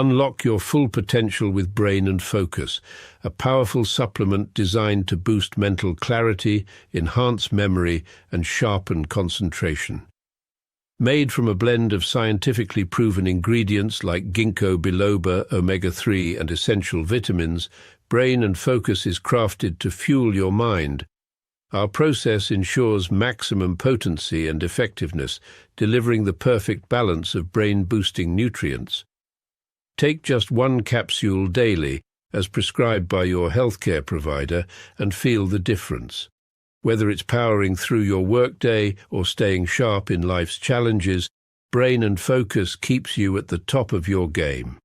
Unlock your full potential with Brain and Focus, a powerful supplement designed to boost mental clarity, enhance memory, and sharpen concentration. Made from a blend of scientifically proven ingredients like ginkgo biloba, omega-3, and essential vitamins, Brain and Focus is crafted to fuel your mind. Our process ensures maximum potency and effectiveness, delivering the perfect balance of brain-boosting nutrients. Take just one capsule daily, as prescribed by your healthcare provider, and feel the difference. Whether it's powering through your workday or staying sharp in life's challenges, Brain and Focus keeps you at the top of your game.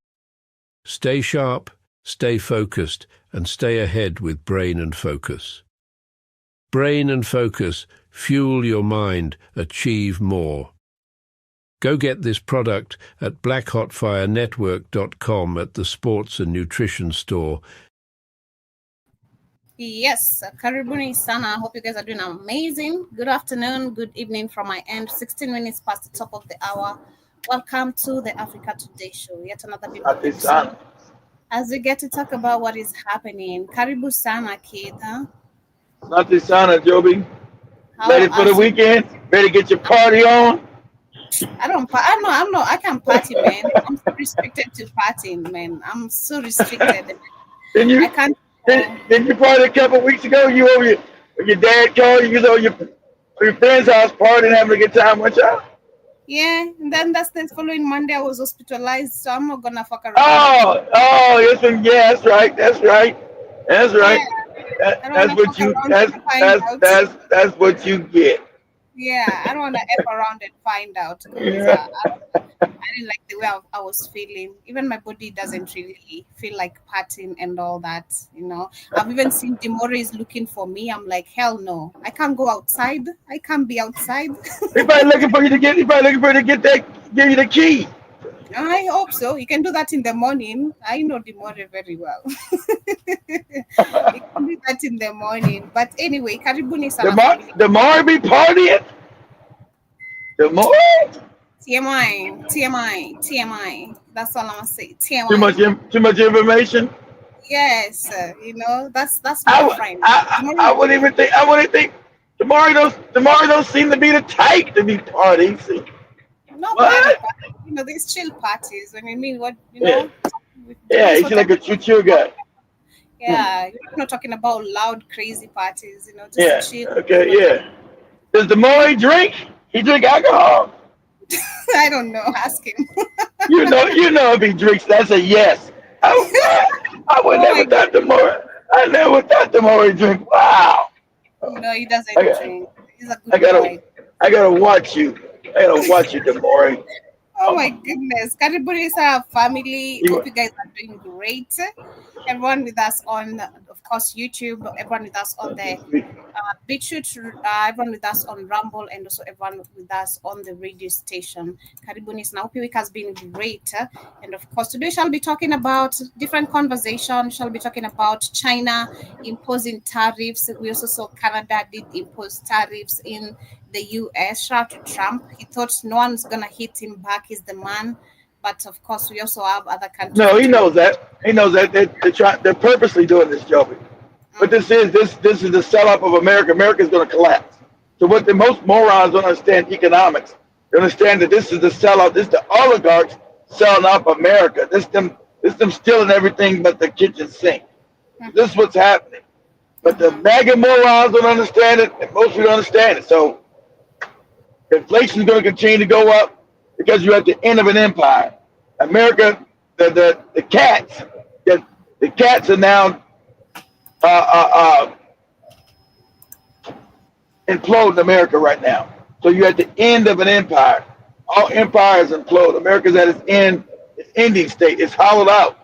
Stay sharp, stay focused, and stay ahead with Brain and Focus. Brain and Focus, fuel your mind, achieve more. Go get this product at blackhotfirenetwork.com at the Sports and Nutrition Store. Yes, karibuni sana. I hope you guys are doing amazing. Good afternoon, good evening from my end. 16 minutes past the top of the hour. Welcome to the Africa Today Show. Yet another beautiful episode. As we get to talk about what is happening. Karibu sana, kid. Asante sana, Joby. Ready for the weekend? Ready to get your party on? I can't party, man. I'm so restricted to partying, man. I'm so restricted. Didn't you party a couple of weeks ago? You over your dad called you, was over your friend's house partying, having a good time, weren't y'all? Yeah, and then that's the following Monday I was hospitalized, so I'm not gonna fuck around. Oh, yes, yeah, that's right. Yeah. That's what you get. Yeah, I don't want to F around and find out. I didn't like the way I was feeling. Even my body doesn't really feel like partying and all that, you know. I've even seen Demore is looking for me. I'm like, hell no. I can't go outside. I can't be outside. He's probably looking for you to give you the key. I hope so. You can do that in the morning. I know Demore very well. You can do that in the morning. But anyway, karibuni sana. Demore be partying? Demore? TMI. That's all I'm gonna say. TMI. Too much information? Yes, you know, that's my friend. I wouldn't even think Demore don't seem to be the type to be partying. See? No, but you know, these chill parties. I mean, what you know? Yeah, he's like a chill guy. Yeah, you're not talking about loud, crazy parties. You know, just chill. Okay, yeah. Does Demore drink? He drink alcohol? I don't know. Ask him. you know if he drinks, that's a yes. I would never thought Demore. I never thought Demore drink. Wow. No, he doesn't drink. He's a good guy. I gotta watch you. Demore. Oh my goodness. Karibuni sana family. Hope you guys are doing great. Everyone with us on, of course, YouTube. Everyone with us on the BitChute. Everyone with us on Rumble, and also everyone with us on the radio station. Karibuni sana. Hope your week has been great. And of course, today shall be talking about different conversations. Shall be talking about China imposing tariffs. We also saw Canada did impose tariffs in the US. Shout out to Trump. He thought no one's gonna hit him back. He's the man. But of course, we also have other countries. No, he knows that. He knows that they're purposely doing this, Joby. But this is the sell-off of America. America's going to collapse. So what the most morons don't understand economics. They understand that this is the sell-off. This is the oligarchs selling off America. This them stealing everything but the kitchen sink. This is what's happening. But the mega morons don't understand it, and most people don't understand it. So inflation is going to continue to go up because you're at the end of an empire. America, the cats are now imploding America right now. So you're at the end of an empire. All empires implode. America's at its ending state. It's hollowed out.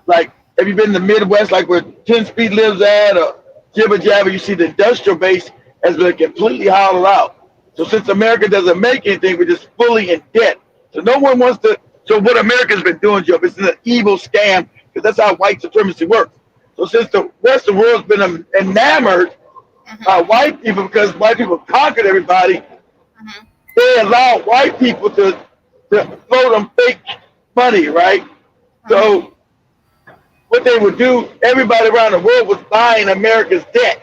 Like, have you been in the Midwest, like where 10 Speed lives at, or Jibber Jabber? You see the industrial base has been completely hollowed out. So since America doesn't make anything, we're just fully in debt. So no one wants to. So what America's been doing, Joe, it's an evil scam, because that's how white supremacy works. So since the rest of the world's been enamored by white people, because white people conquered everybody, they allow white people to float them fake money, right? So what they would do, everybody around the world was buying America's debt.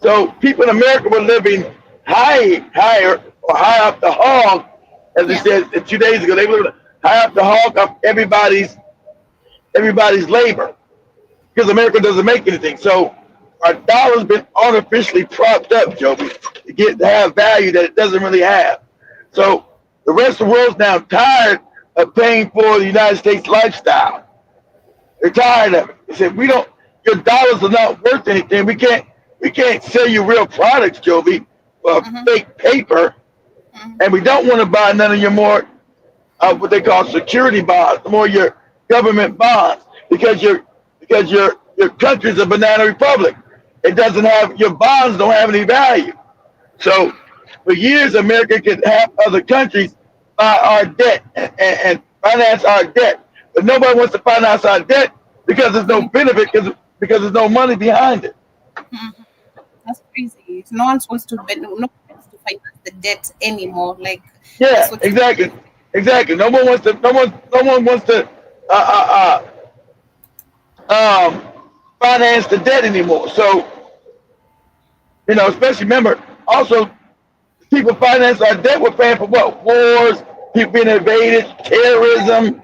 So people in America were living higher or high up the hog, as they said 2 days ago. They were high up the hog of everybody's labor because America doesn't make anything. So our dollar's been artificially propped up, Joby, to have value that it doesn't really have. So the rest of the world's now tired of paying for the United States lifestyle. They're tired of it. They said, your dollars are not worth anything. We can't sell you real products, Joby, for fake paper. And we don't want to buy none of your more what they call security bonds, more your government bonds, because your country's a banana republic. It doesn't have, your bonds don't have any value. So for years, America could have other countries buy our debt and finance our debt. But nobody wants to finance our debt because there's no benefit, because there's no money behind it. That's crazy. No one wants to finance the debt anymore. Like, yeah, exactly. No one wants to finance the debt anymore. So, especially remember, also people finance our debt. We're paying for what? Wars, people being invaded, terrorism,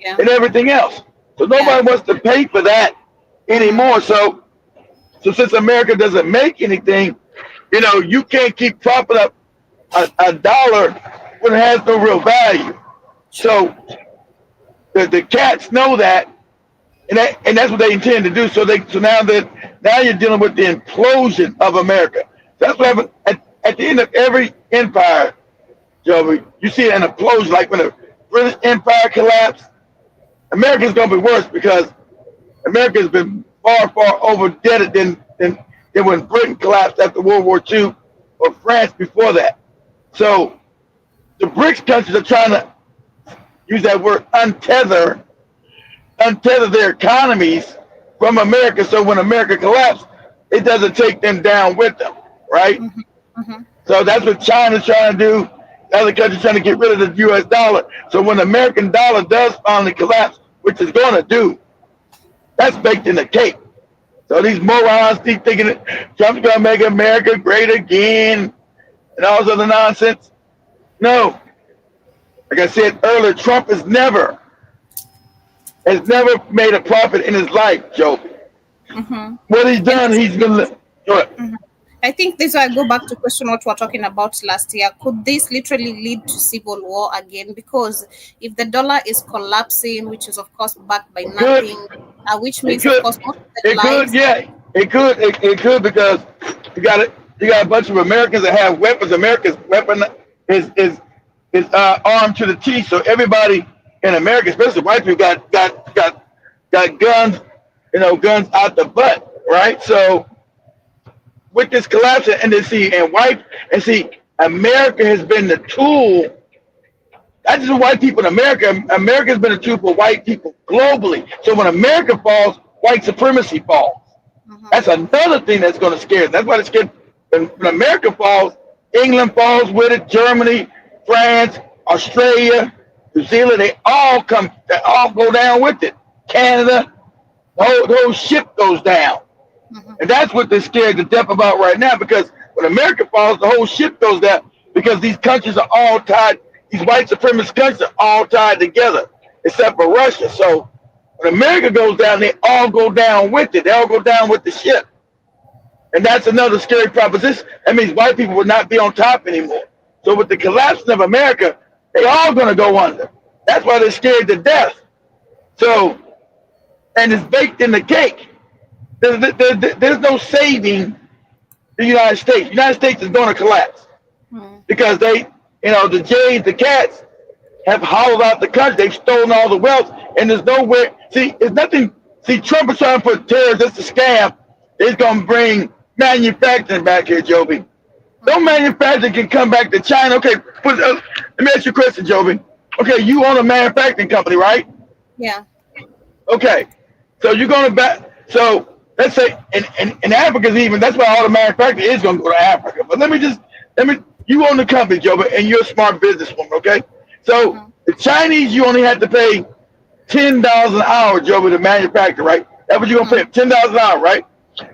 and everything else. So nobody wants to pay for that anymore. So since America doesn't make anything, you can't keep propping up a dollar when it has no real value. So the cats know that, and that's what they intend to do. So now you're dealing with the implosion of America. That's what happens at the end of every empire, Joey. You see an implosion, like when the British Empire collapsed. America's going to be worse because America has been far over indebted than when Britain collapsed after World War II or France before that. So the BRICS countries are trying to use that word untether their economies from America, so when America collapses, it doesn't take them down with them, right? So that's what China's trying to do. The other countries trying to get rid of the U.S. dollar. So when the American dollar does finally collapse, which it's going to do, that's baked in the cake. So these morons keep thinking that Trump's going to make America great again and all this other nonsense. No. Like I said earlier, Trump has never made a profit in his life, Joe. What he's done, he's going to do it. I think this will go back to question what we were talking about last year. Could this literally lead to civil war again? Because if the dollar is collapsing, which is of course backed by nothing, which means of course most of the lives. It could because you got a bunch of Americans that have weapons. America's weapon is armed to the teeth. So everybody in America, especially white people, got guns, guns out the butt, right? So with this collapse, America has been the tool. Not just white people in America. America's been a tool for white people globally. So when America falls, white supremacy falls. That's another thing that's going to scare them. That's why it's scared. When America falls, England falls with it. Germany, France, Australia, New Zealand, they all go down with it. Canada, the whole ship goes down. And that's what they're scared to death about right now, because when America falls, the whole ship goes down, because these countries are all tied. These white supremacist countries are all tied together, except for Russia. So when America goes down, they all go down with it. They all go down with the ship. And that's another scary proposition. That means white people will not be on top anymore. So with the collapse of America, they all going to go under. That's why they're scared to death. So, and it's baked in the cake. There's no saving the United States. The United States is going to collapse because the Jays, the cats, have hollowed out the country. They've stolen all the wealth, and there's nowhere. There's nothing. Trump is trying to put terrorists, it's a scam. He's going to bring manufacturing back here, Joby. No manufacturing can come back to China. Okay, let me ask you a question, Joby. Okay, you own a manufacturing company, right? Yeah. Okay, so you're going to back. So let's say in Africa, even that's why all the manufacturing is going to go to Africa. But you own the company, Joe, and you're a smart businesswoman, okay? So the Chinese, you only have to pay $10 an hour, Joby, to manufacture, right? That's what you're gonna pay, $10 an hour, right?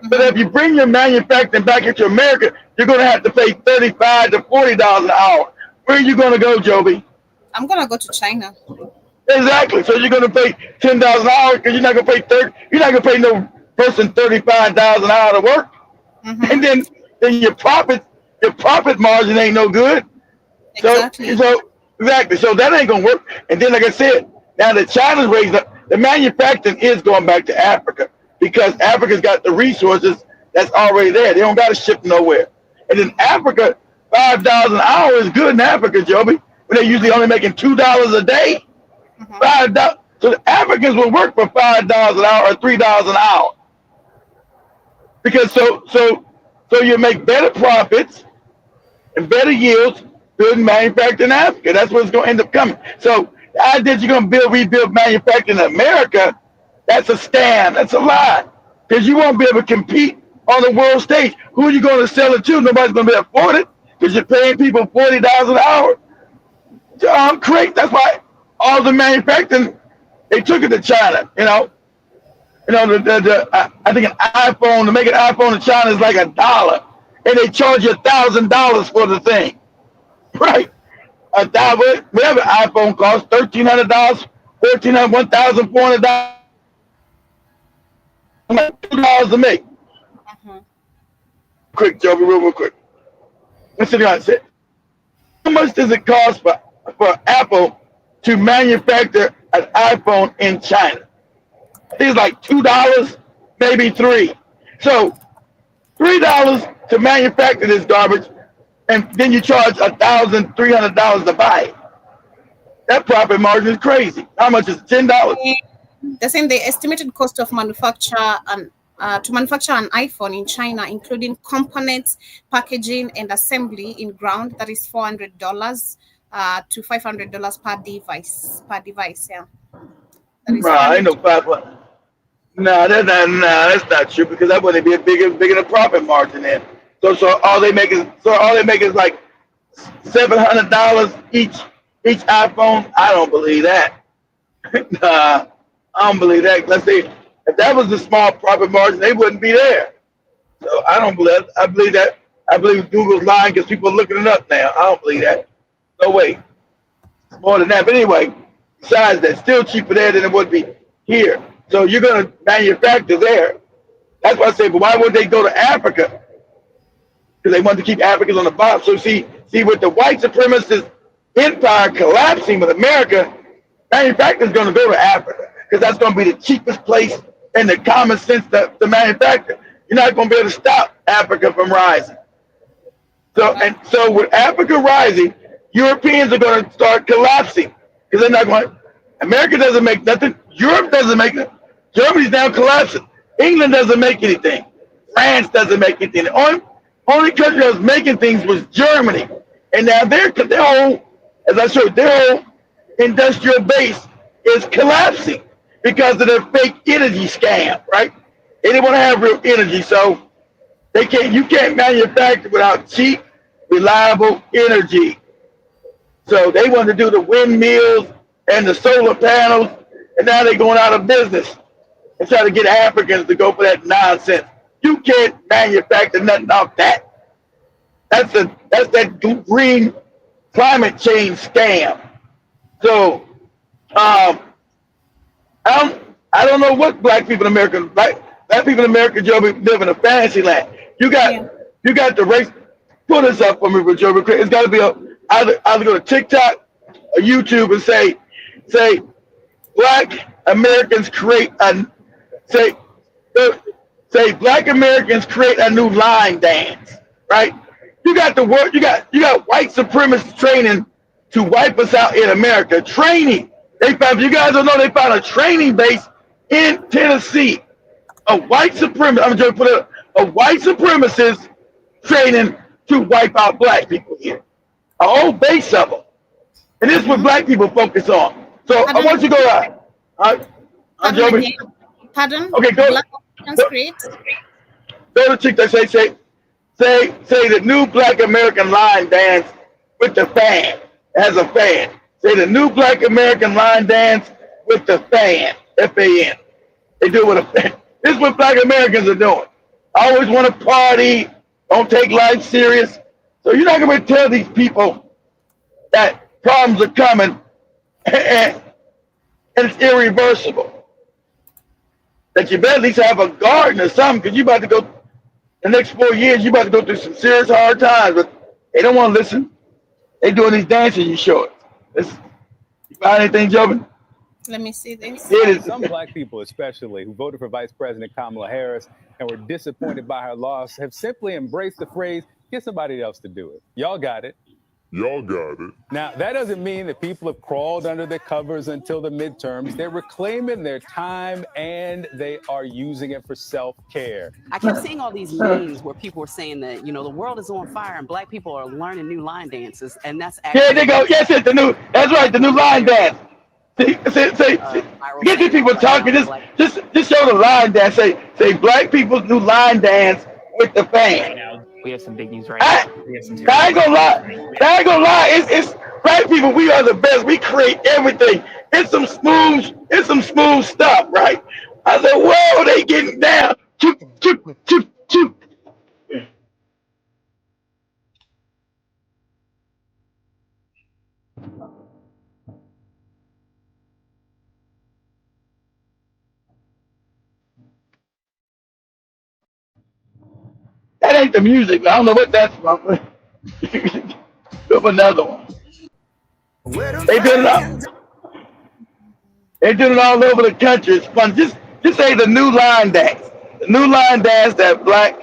But if you bring your manufacturing back into America, you're gonna have to pay $35 to $40 an hour. Where are you gonna go, Joby? I'm gonna go to China. Exactly. So you're gonna pay $10 an hour because you're not gonna pay 30. You're not gonna pay no person $35 an hour to work, and then your profit margin ain't no good. Exactly. So exactly. So that ain't gonna work. And then, like I said, now that China's raised up, the manufacturing is going back to Africa because Africa's got the resources that's already there. They don't got to ship nowhere. And in Africa, $5 an hour is good in Africa, Joby. But they're usually only making $2 a day. $5. So the Africans will work for $5 an hour or $3 an hour. Because so you make better profits and better yields building manufacturing in Africa. That's what's going to end up coming. So the idea that you're going to rebuild manufacturing in America, that's a scam. That's a lie. Because you won't be able to compete on the world stage. Who are you going to sell it to? Nobody's going to be able to afford it because you're paying people $40 an hour. So I'm crazy. That's why all the manufacturing, they took it to China. I think an iPhone, to make an iPhone in China is like $1, and they charge you $1,000 for the thing, right? $1,000, whatever iPhone costs, $1,300, $1,400, $1,400, $2 to make. Quick, Joby, real quick. Let's sit down and say, how much does it cost for Apple to manufacture an iPhone in China? I think it's like $2, maybe $3. So $3 to manufacture this garbage, and then you charge $1,300 to buy it. That profit margin is crazy. How much is it? $10? They're saying the estimated cost of manufacture to manufacture an iPhone in China, including components, packaging, and assembly in ground, that is $400 to $500 per device. Yeah. Nah, ain't no 500. No, that's not true because that wouldn't be a bigger profit margin then. So all they make is like $700 each iPhone. I don't believe that. Nah, I don't believe that. Let's say if that was the small profit margin, they wouldn't be there. So I don't believe. I believe that. I believe Google's lying because people are looking it up now. I don't believe that. No way. It's more than that. But anyway, besides that, still cheaper there than it would be here. So you're going to manufacture there. That's why I say, but why would they go to Africa? Because they want to keep Africans on the bottom. So see, with the white supremacist empire collapsing with America, manufacturing is going to go to Africa because that's going to be the cheapest place and the common sense to manufacture. You're not going to be able to stop Africa from rising. So with Africa rising, Europeans are going to start collapsing because they're not going. America doesn't make nothing. Europe doesn't make nothing. Germany's now collapsing. England doesn't make anything. France doesn't make anything. The only country that was making things was Germany. And now their whole, as I showed, their whole industrial base is collapsing because of their fake energy scam, right? They didn't want to have real energy, so you can't manufacture without cheap, reliable energy. So they want to do the windmills and the solar panels, and now they're going out of business and try to get Africans to go for that nonsense. You can't manufacture nothing off that. That's that green climate change scam. So I don't know what black people in America, black people in America, Joby, live in a fantasy land. You got the race. Put this up for me, Joby. It's got to be either go to TikTok or YouTube and say black Americans create black Americans create a new line dance, right? You got white supremacists training to wipe us out in America. Training. You guys don't know they found a training base in Tennessee. A white supremacist training to wipe out black people here. A whole base of them. And this is what black people focus on. So I want you to go out. Pardon? Okay, go to TikTok. Say the new black American line dance with the fan. It has a fan. Say the new black American line dance with the fan, F-A-N. They do it with a fan. This is what Black Americans are doing. Always want to party, don't take life serious. So you're not going to tell these people that problems are coming and it's irreversible. That you better at least have a garden or something, because you about to go, the next 4 years, you about to go through some serious hard times, but they don't want to listen. They doing these dances you short. You find anything, Jobin? Let me see this. Some Black people, especially, who voted for Vice President Kamala Harris and were disappointed by her loss, have simply embraced the phrase, get somebody else to do it. Y'all got it. Y'all got it. Now, that doesn't mean that people have crawled under the covers until the midterms. They're reclaiming their time and they are using it for self-care. I kept seeing all these memes where people were saying that, the world is on fire and Black people are learning new line dances. And that's actually. Yeah, they go, yes, it's that's right, the new line dance. See, get these people talking. Just show the line dance. Say Black people's new line dance with the fan. We have some big news right now. I ain't gonna lie. It's Black people. We are the best. We create everything. It's some smooth stuff, right? I said, whoa, they getting down. Choop, choop, choop, choop. That ain't the music. I don't know what that's from. Go another one. They did it all. They did it all over the country. It's fun. Just say the new line dance. The new line dance that Black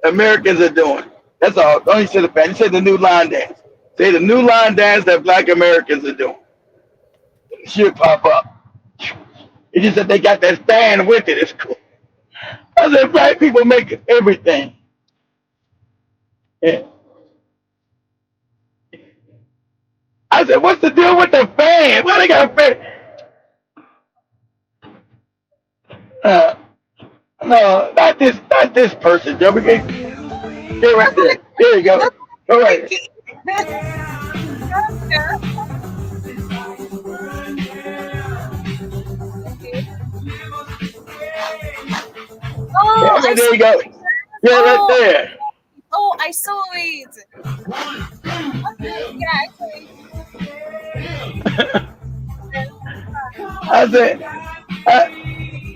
Americans are doing. That's all. Don't even say the fan. You say the new line dance. Say the new line dance that Black Americans are doing. It should pop up. It's just that they got that fan with it. It's cool. I said, Black people make everything. Yeah. I said, what's the deal with the fan? Why they got a fan? No, not this person, Joe. Get right there. There you go. All right. Oh, yeah, there you go. Yeah, right there. Oh, I saw it. Okay, yeah,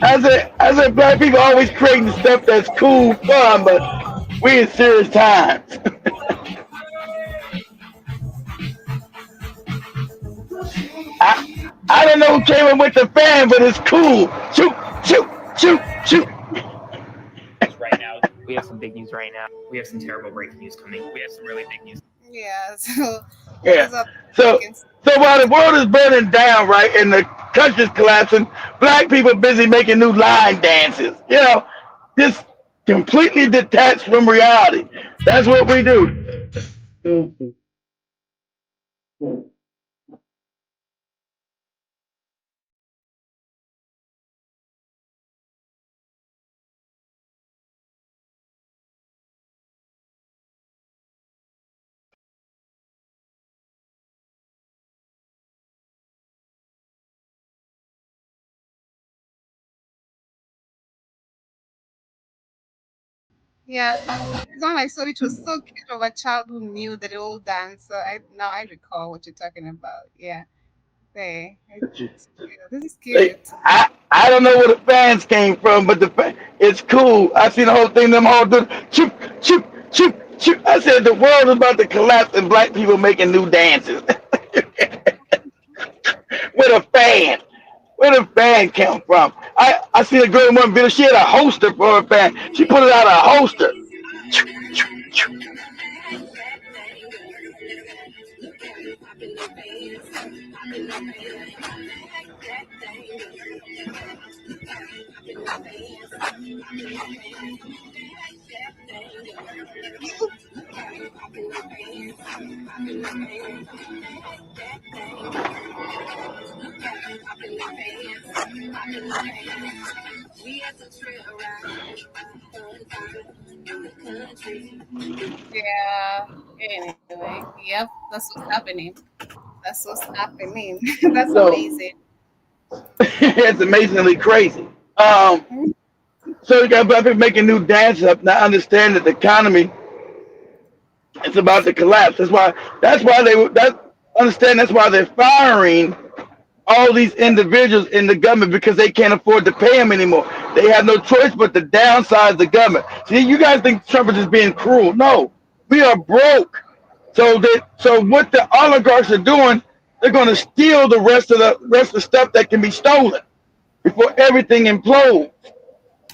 I said, Black people always creating stuff that's cool, fun, but we in serious times. I don't know who came in with the fan, but it's cool. Shoot, shoot, shoot, shoot. Right now, we have some big news right now. We have some terrible breaking news coming. We have some really big news. Yeah. So while the world is burning down, right, and the country's collapsing, Black people busy making new line dances. Just completely detached from reality. That's what we do. Yeah, it's not like so. It was so cute of a child who knew the old dance. So I recall what you're talking about. Yeah, this is cute. I don't know where the fans came from, but it's cool. I see the whole thing. Them all doing choop, choop, choop, choop. I said the world is about to collapse and Black people making new dances with a fan. Where the fan come from? I seen a girl in one video. She had a holster for her fan. She put it out of a holster. Yeah. Anyway, yep. That's what's happening. That's what's happening. That's amazing. It's amazingly crazy. So you got people making new dances up, not understand that the economy is about to collapse. That's why that's why they're firing all these individuals in the government because they can't afford to pay them anymore. They have no choice but to downsize the government. See, you guys think Trump is just being cruel. No, we are broke. So what the oligarchs are doing, they're going to steal the rest of the stuff that can be stolen before everything implodes.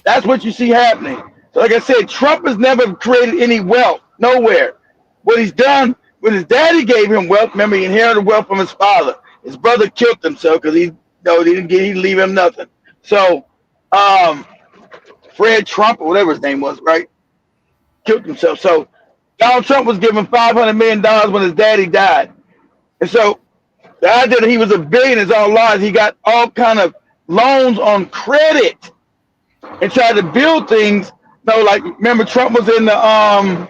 That's what you see happening. So like I said, Trump has never created any wealth, nowhere. What he's done, when his daddy gave him wealth, remember he inherited wealth from his father. His brother killed himself because he didn't leave him nothing. So Fred Trump or whatever his name was, right? Killed himself. So Donald Trump was given $500 million when his daddy died. And so the idea that he was a billionaire is all lies. He got all kind of loans on credit and tried to build things. Like remember Trump was in the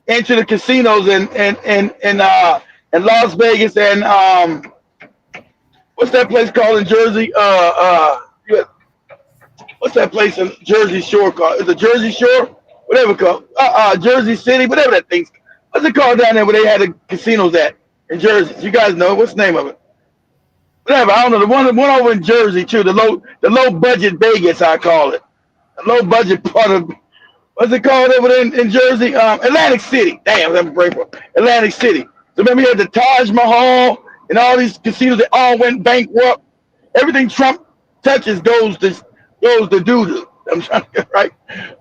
into the casinos in Las Vegas and what's that place called in Jersey? What's that place in Jersey Shore called? Is it Jersey Shore? Whatever it's called. Jersey City, whatever that thing's. What's it called down there where they had the casinos at in Jersey? You guys know what's the name of it? Whatever, I don't know. The one over in Jersey too. The low budget Vegas, I call it. The low budget part of what's it called over there in Jersey? Atlantic City. Damn, I'm brain for Atlantic City. So remember you had the Taj Mahal and all these casinos that all went bankrupt. Everything Trump touches goes to doo-doo. I'm trying to get right.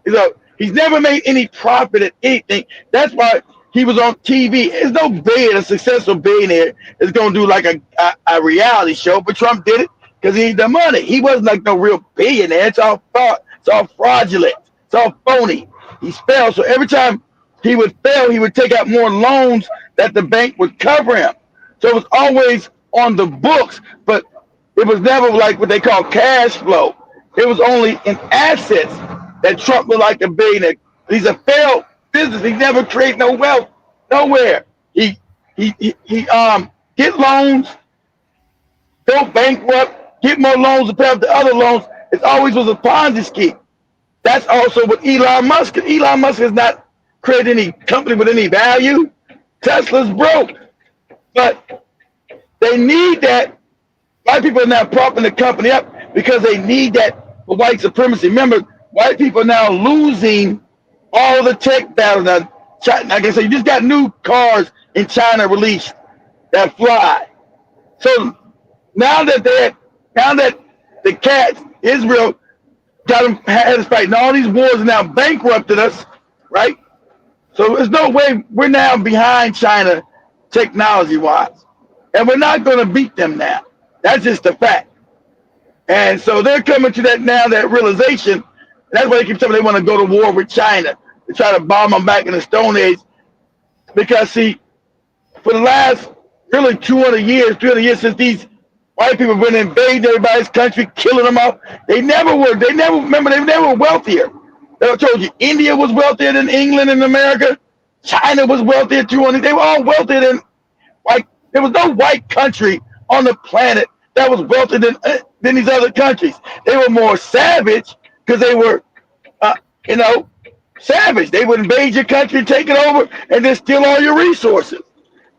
So he's never made any profit at anything. That's why he was on TV. There's no a successful billionaire is going to do like a reality show, but Trump did it because he needed the money. He wasn't like no real billionaire. It's all fraudulent. It's all phony. He's failed. So every time he would fail, he would take out more loans that the bank would cover him. So it was always on the books, but it was never like what they call cash flow. It was only in assets that Trump was like a billionaire. He's a failed business. He never created no wealth nowhere. He get loans, go bankrupt, get more loans to pay off the other loans. It always was a Ponzi scheme. That's also what Elon Musk. Elon Musk has not created any company with any value. Tesla's broke, but they need that. White people are now propping the company up because they need that for white supremacy. Remember, white people are now losing all the tech battles. Now, China, like I said, you just got new cars in China released that fly. So now that the cats, Israel, had us fighting all these wars and now bankrupted us, right? So there's no way we're now behind China technology-wise. And we're not going to beat them now. That's just a fact. And so they're coming to that realization. That's why they keep telling me they want to go to war with China to try to bomb them back in the Stone Age. Because, see, for the last really 200 years, 300 years since these white people have been invading everybody's country, killing them off, they never were wealthier. I told you, India was wealthier than England and America. China was wealthier too. They were all wealthier than white. There was no white country on the planet that was wealthier than these other countries. They were more savage because they were, savage. They would invade your country, take it over, and then steal all your resources.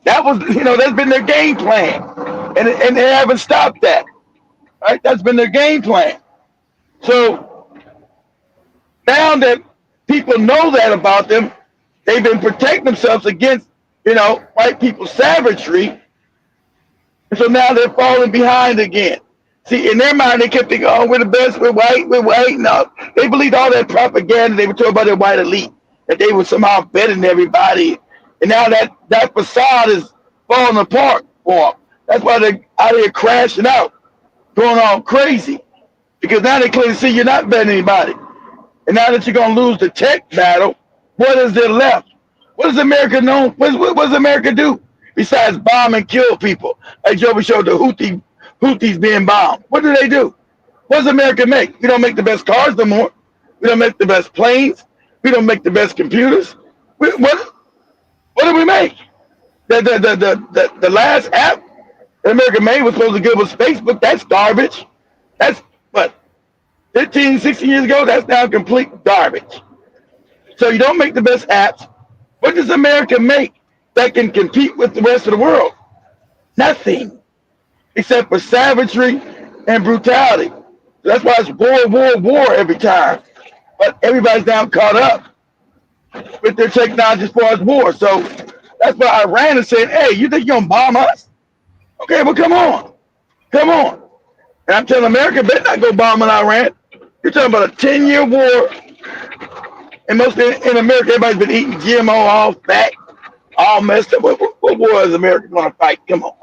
That was, that's been their game plan, and they haven't stopped that. Right? That's been their game plan. So now that people know that about them, they've been protecting themselves against, white people's savagery. And so now they're falling behind again. See, in their mind, they kept thinking, oh, we're the best, we're white. No, they believed all that propaganda they were told by their white elite, that they were somehow better than everybody. And now that facade is falling apart for them. That's why they're out here crashing out, going all crazy. Because now they clearly see you're not better than anybody. And now that you're going to lose the tech battle, what is there left? What does America know? What does America do besides bomb and kill people? Like Joby showed the Houthis being bombed. What do they do? What does America make? We don't make the best cars no more. We don't make the best planes. We don't make the best computers. What do we make? The last app that America made was supposed to give us Facebook. That's garbage. That's what 15, 16 years ago. That's now complete garbage. So you don't make the best apps. What does America make that can compete with the rest of the world? Nothing, except for savagery and brutality. So that's why it's war, war, war every time. But everybody's now caught up with their technology as far as war. So that's why Iran is saying, hey, you think you're going to bomb us? Okay, well, come on. Come on. And I'm telling America, better not go bombing Iran. You're talking about a 10-year war. And mostly in America, everybody's been eating GMO, all fat, all messed up. What war is America going to fight? Come on.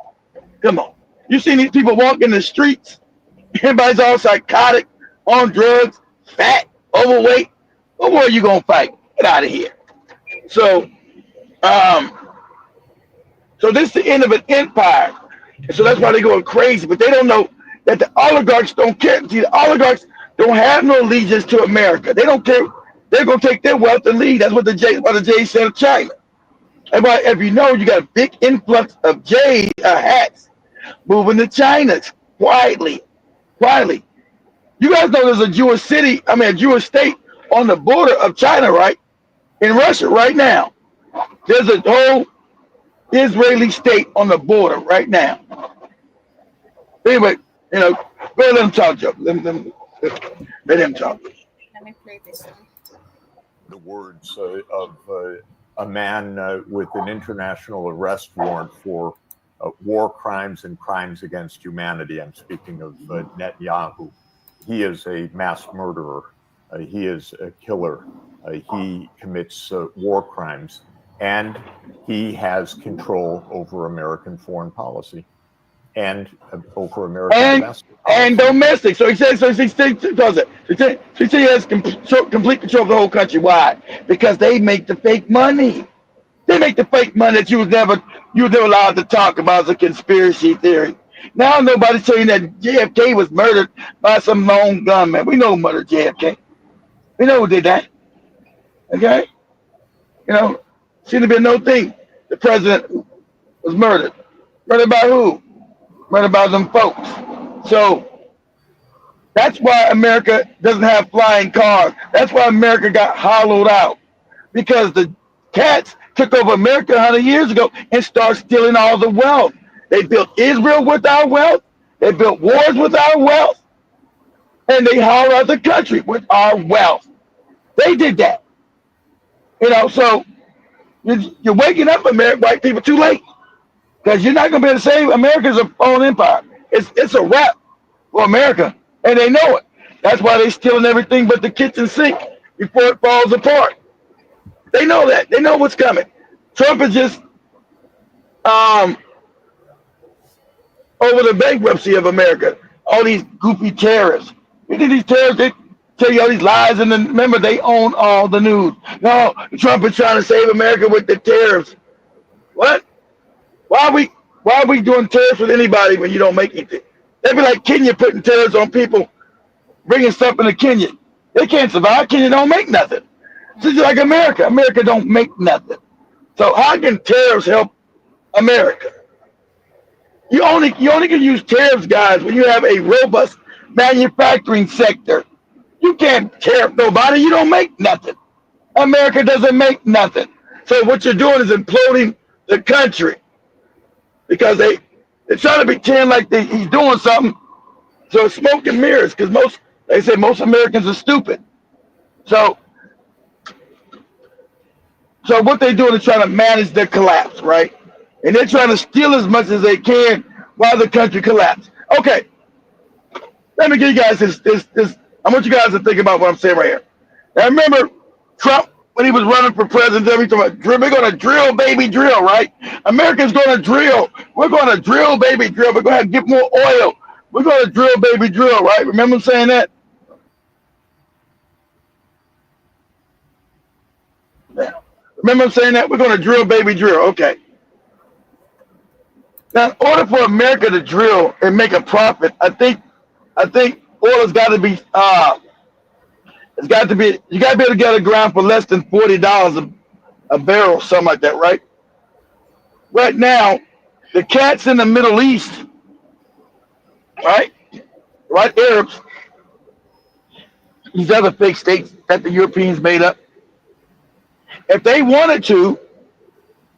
Come on. You seen these people walking the streets? Everybody's all psychotic, on drugs, fat, overweight. What war are you going to fight? Get out of here. So, so this is the end of an empire. And so that's why they're going crazy. But they don't know that the oligarchs don't care. See, the oligarchs don't have no allegiance to America. They don't care. They're going to take their wealth and leave. That's what the Jay said of China. And if you know, you got a big influx of Jay hats moving to China quietly. Quietly. You guys know there's a Jewish city, a Jewish state on the border of China, right? In Russia right now. There's a whole Israeli state on the border right now. Anyway, go let them talk, Joe. Let them talk. Let me play this one. The words of a man with an international arrest warrant for war crimes and crimes against humanity. I'm speaking of Netanyahu. He is a mass murderer. He is a killer. He commits war crimes, and he has control over American foreign policy and over American domestic policy. And domestic. So he says, he has complete control of the whole country. Why? Because they make the fake money. They make the fake money that you was never allowed to talk about as a conspiracy theory. Now nobody's saying that JFK was murdered by some lone gunman. We know who murdered JFK. We know who did that. Okay? Seemed to be no thing. The president was murdered. Murdered by who? Murdered by them folks. So that's why America doesn't have flying cars. That's why America got hollowed out. Because the cats took over America 100 years ago and started stealing all the wealth. They built Israel with our wealth. They built wars with our wealth. And they hollowed out the country with our wealth. They did that. So you're waking up, white people, too late. Because you're not going to be able to save America's a fallen empire. It's a wrap for America. And they know it. That's why they're stealing everything but the kitchen sink before it falls apart. They know that. They know what's coming. Trump is just over the bankruptcy of America. All these goofy terrorists. You think these terrorists, they tell you all these lies, and then remember, they own all the news. No, Trump is trying to save America with the tariffs. What? Why are we doing tariffs with anybody when you don't make anything? They'd be like Kenya putting tariffs on people, bringing stuff into Kenya. They can't survive. Kenya don't make nothing. It's just like America. America don't make nothing. So how can tariffs help America? You only can use tariffs, guys, when you have a robust manufacturing sector. You can't tariff nobody. You don't make nothing. America doesn't make nothing. So what you're doing is imploding the country because they're trying to pretend like he's doing something. So it's smoke and mirrors because most Americans are stupid. So what they're doing is trying to manage their collapse, right? And they're trying to steal as much as they can while the country collapses. Okay, let me give you guys this. I want you guys to think about what I'm saying right here. Now remember Trump, when he was running for president, we're going to drill, baby, drill, right? America's going to drill. We're going to drill, baby, drill. We're going to get more oil. We're going to drill, baby, drill, right? Remember him saying that? Yeah. Remember him saying that? We're going to drill, baby, drill. Okay. Now, in order for America to drill and make a profit, I think oil has got to be you got to be able to get a ground for less than $40 a barrel, something like that, right? Right now, the cats in the Middle East right? White Arabs, these other fake states that the Europeans made up, if they wanted to,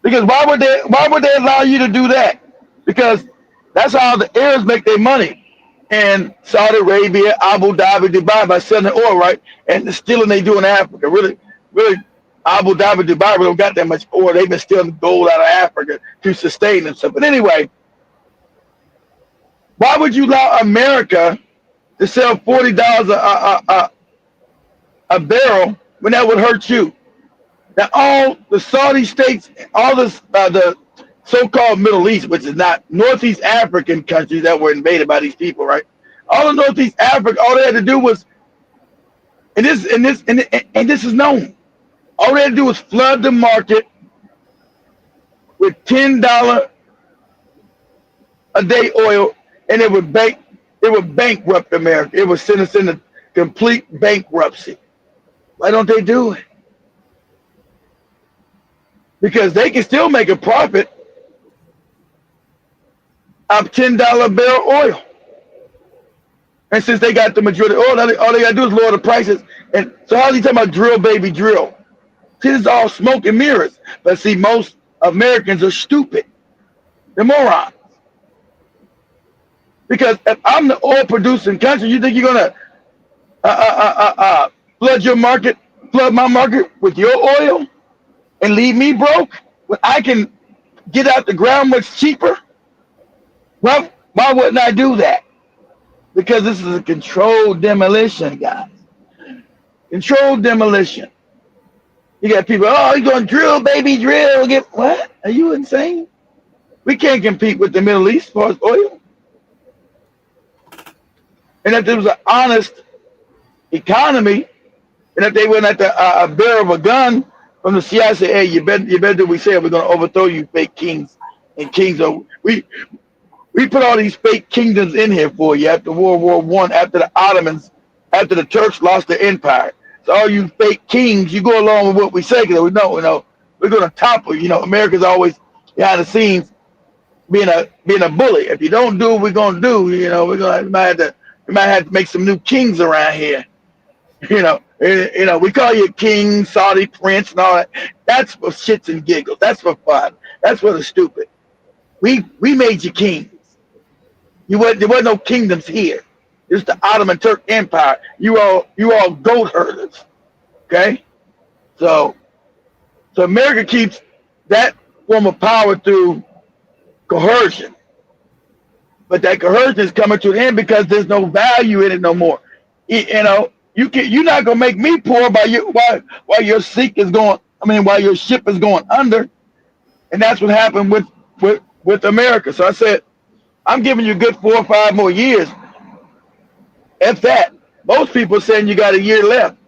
because why would they allow you to do that? Because that's how the Arabs make their money in Saudi Arabia, Abu Dhabi, Dubai by selling oil, right? And the stealing they do in Africa. Really, Abu Dhabi, Dubai really don't got that much oil. They've been stealing gold out of Africa to sustain themselves. But anyway, why would you allow America to sell $40 a barrel when that would hurt you? Now, all the Saudi states, all the so-called Middle East, which is not Northeast African countries that were invaded by these people, right? All of Northeast Africa, all they had to do was, and this is known. All they had to do was flood the market with $10 a day oil, and it would bankrupt America. It would send us into complete bankruptcy. Why don't they do it? Because they can still make a profit of $10 a barrel oil. And since they got the majority of oil, all they got to do is lower the prices. And so how's he talking about drill, baby, drill? See, this is all smoke and mirrors. But see, most Americans are stupid. They're morons. Because if I'm the oil producing country, you think you're going to flood my market with your oil and leave me broke when I can get out the ground much cheaper? Well, why wouldn't I do that? Because this is a controlled demolition, guys. Controlled demolition. You got people, oh, you're going to drill, baby, drill. What? Are you insane? We can't compete with the Middle East as far as oil. And if there was an honest economy, and if they went at a bearer of a gun from the CIA, say, hey, you better do what we say, we're going to overthrow you, fake kings. And kings are, we put all these fake kingdoms in here for you after World War I, after the Ottomans, after the Turks lost their empire. So all you fake kings, you go along with what we say, because we know, we're going to topple. America's always behind the scenes being a bully. If you don't do what we're going to do, we might have to make some new kings around here. We call you king, Saudi prince, and all that. That's for shits and giggles. That's for fun. That's for the stupid. We made you kings. There wasn't no kingdoms here. It's the Ottoman Turk Empire. You all goat herders. Okay? So America keeps that form of power through coercion. But that coercion is coming to an end because there's no value in it no more. You're not gonna make me poor while your ship is going under. And that's what happened with America. So I said, I'm giving you a good 4 or 5 more years. If that, most people are saying you got a year left.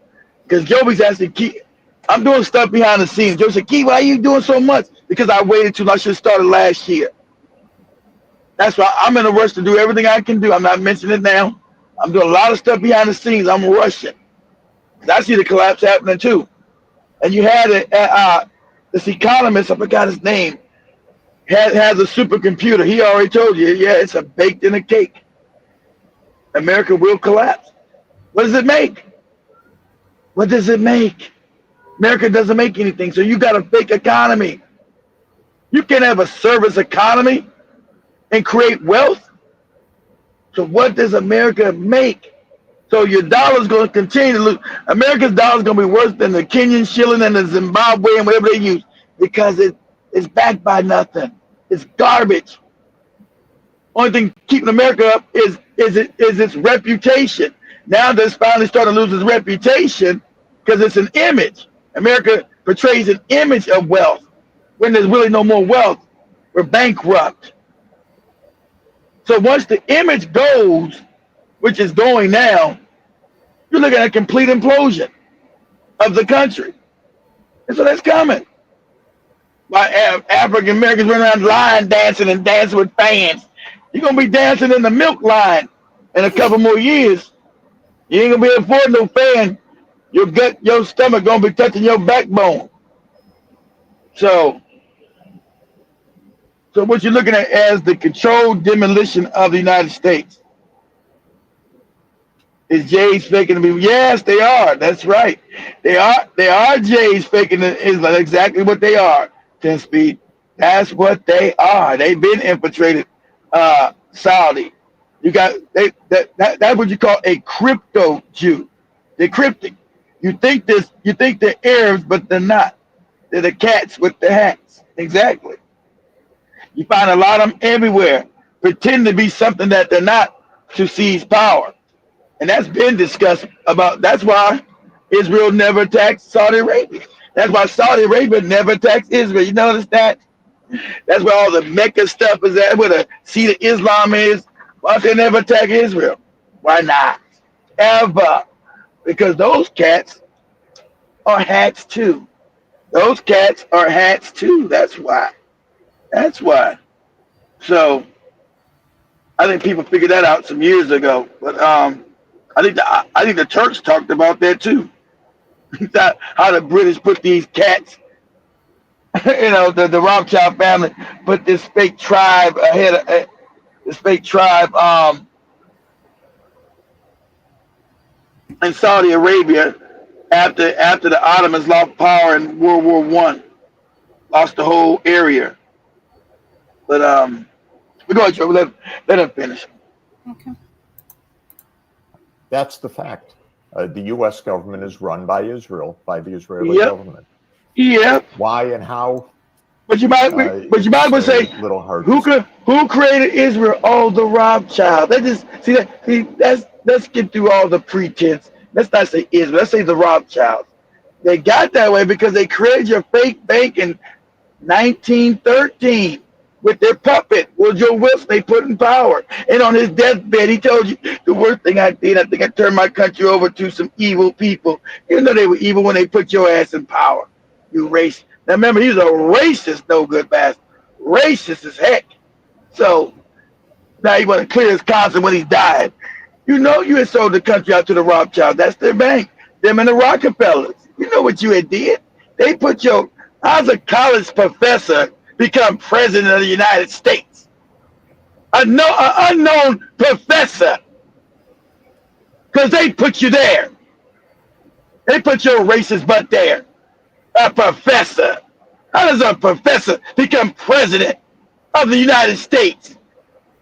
Because Joey's asking, Key, I'm doing stuff behind the scenes. Joey said, Key, why are you doing so much? Because I waited too long. I should have started last year. That's why I'm in a rush to do everything I can do. I'm not mentioning it now. I'm doing a lot of stuff behind the scenes. I'm rushing. I see the collapse happening too. And you had this economist, I forgot his name, has a supercomputer. He already told you, yeah, it's a baked in a cake. America will collapse. What does it make? What does it make? America doesn't make anything. So you got a fake economy. You can't have a service economy and create wealth. So what does America make? So your dollar's going to continue to lose. America's dollar's going to be worse than the Kenyan shilling and the Zimbabwean, whatever they use, because it's backed by nothing. It's garbage. Only thing keeping America up is its reputation. Now that's finally starting to lose its reputation because it's an image. America portrays an image of wealth when there's really no more wealth. We're bankrupt. So once the image goes, which is going now, you're looking at a complete implosion of the country. And so that's coming. Why African Americans run around line dancing and dancing with fans. You're going to be dancing in the milk line in a couple more years. You ain't going to be affording no fan. Your stomach going to be touching your backbone. So what you're looking at as the controlled demolition of the United States. Is Jays faking to be? Yes, they are. That's right. They are Jays faking the Islam. Exactly what they are. 10 speed. That's what they are. They've been infiltrated. Saudi. You got that's what you call a crypto Jew. They're cryptic. You think they're Arabs, but they're not. They're the cats with the hats. Exactly. You find a lot of them everywhere, pretend to be something that they're not to seize power. And that's been discussed about. That's why Israel never attacked Saudi Arabia. That's why Saudi Arabia never attacks Israel. You notice that? That's where all the Mecca stuff is at, where the seat of Islam is. Why they never attack Israel? Why not? Ever. Because those cats are hats too. Those cats are hats too. That's why. That's why. So I think people figured that out some years ago. But I think the Turks talked about that too. How the British put these cats, the Rothschild family put this fake tribe ahead of this fake tribe in Saudi Arabia after the Ottomans lost power in World War I, lost the whole area. But we go ahead, Joe. Let him finish. Okay. That's the fact. The U.S. government is run by Israel, by the Israeli government. Yeah. Why and how? But you might well say, little hard. Who created Israel? Oh, the Rothschild. Let's get through all the pretense. Let's not say Israel. Let's say the Rothschild. They got that way because they created your fake bank in 1913 with their puppet, Woodrow Wilson. They put in power. And on his deathbed, he told you, the worst thing I did, I think I turned my country over to some evil people. Even though they were evil when they put your ass in power. You racist. Now remember, he's a racist, no good bastard. Racist as heck. So now he want to clear his conscience when he's died. You know you had sold the country out to the Rothschild. That's their bank. Them and the Rockefellers. You know what you had did. They put how's a college professor become president of the United States? An unknown professor. Because they put you there. They put your racist butt there. A professor. How does a professor become president of the United States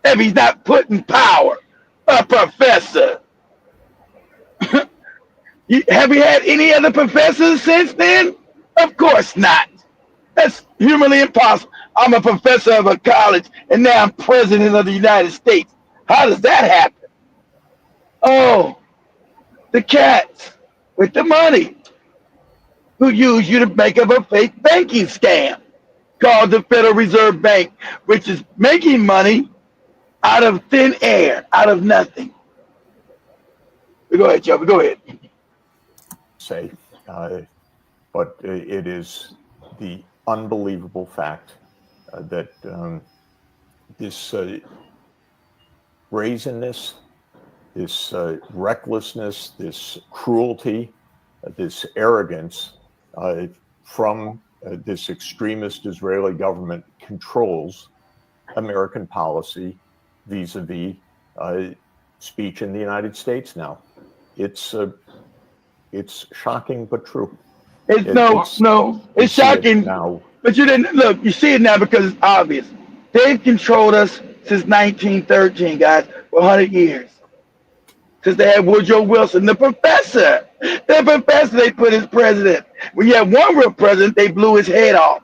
if he's not put in power? A professor. Have we had any other professors since then? Of course not. That's humanly impossible. I'm a professor of a college and now I'm president of the United States. How does that happen? Oh, the cats with the money who use you to make up a fake banking scam called the Federal Reserve Bank, which is making money out of thin air, out of nothing. Go ahead, Joe. Go ahead. But it is the unbelievable fact that this brazenness, this recklessness, this cruelty, this arrogance from this extremist Israeli government controls American policy vis-a-vis speech in the United States now. It's shocking but true. It's shocking now. But you didn't look. You see it now because it's obvious. They've controlled us since 1913, guys, for 100 years. Since they had Woodrow Wilson, the professor. The professor they put as president. When you had one real president, they blew his head off.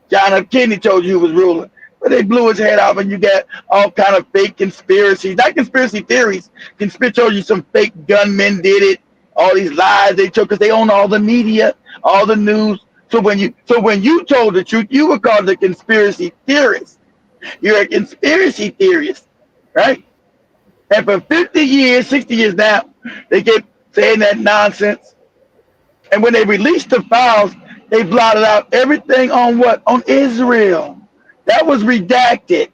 John F. Kennedy told you he was ruling. But they blew his head off and you got all kind of fake conspiracies. Not conspiracy theories. Conspiracy told you some fake gunmen did it. All these lies they took because they own all the media, all the news. So when you told the truth, you were called a conspiracy theorist. You're a conspiracy theorist, right? And for 50 years, 60 years now, they kept saying that nonsense. And when they released the files, they blotted out everything on what? On Israel. That was redacted.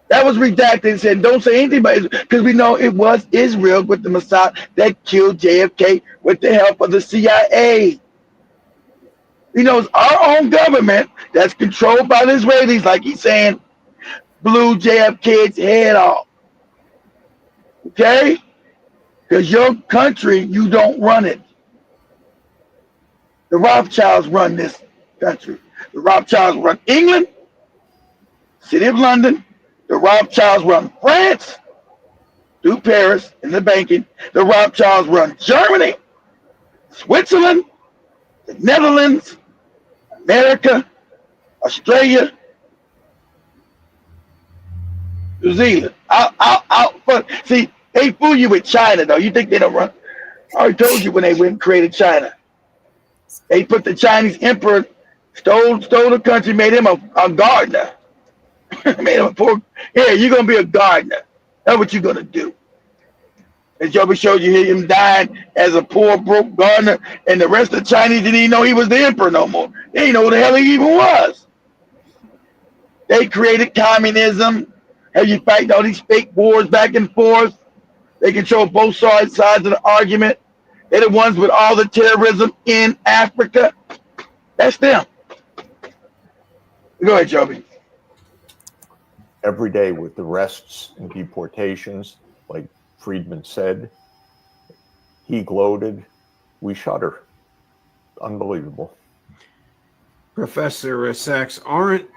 That was redacted and said, don't say anything about Israel, because we know it was Israel with the Mossad that killed JFK with the help of the CIA. You know, it's our own government that's controlled by the Israelis, like he's saying, blew JFK's head off. Okay? Because your country, you don't run it. The Rothschilds run this country. The Rothschilds run England, City of London. The Rothschilds run France through Paris in the banking. The Rothschilds run Germany, Switzerland, the Netherlands, America, Australia, New Zealand. See, they fool you with China, though. You think they don't run? I already told you when they went and created China. They put the Chinese emperor, stole the country, made him a gardener. Made him a poor, yeah, you're going to be a gardener. That's what you're going to do. As Joby showed you, him dying as a poor, broke gardener, and the rest of the Chinese didn't even know he was the emperor no more. They didn't know who the hell he even was. They created communism. Have you fighting all these fake wars back and forth? They control both sides of the argument. They're the ones with all the terrorism in Africa. That's them. Go ahead, Joby. Every day with arrests and deportations, like Friedman said, he gloated, we shudder. Unbelievable. Professor Sachs, aren't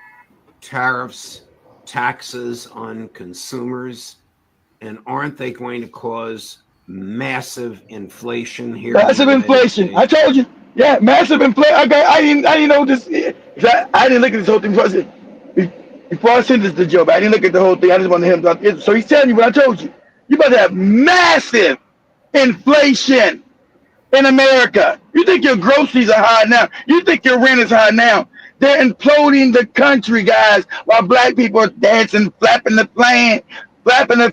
tariffs taxes on consumers, and aren't they going to cause massive inflation here? Massive inflation. I told you. Yeah, massive inflation. I didn't know this. I didn't look at this whole thing before I sent this to Joe. I didn't look at the whole thing. I just wanted him to. So he's telling you what I told you. You about to have massive inflation in America. You think your groceries are high now? You think your rent is high now? They're imploding the country, guys, while black people are dancing, flapping the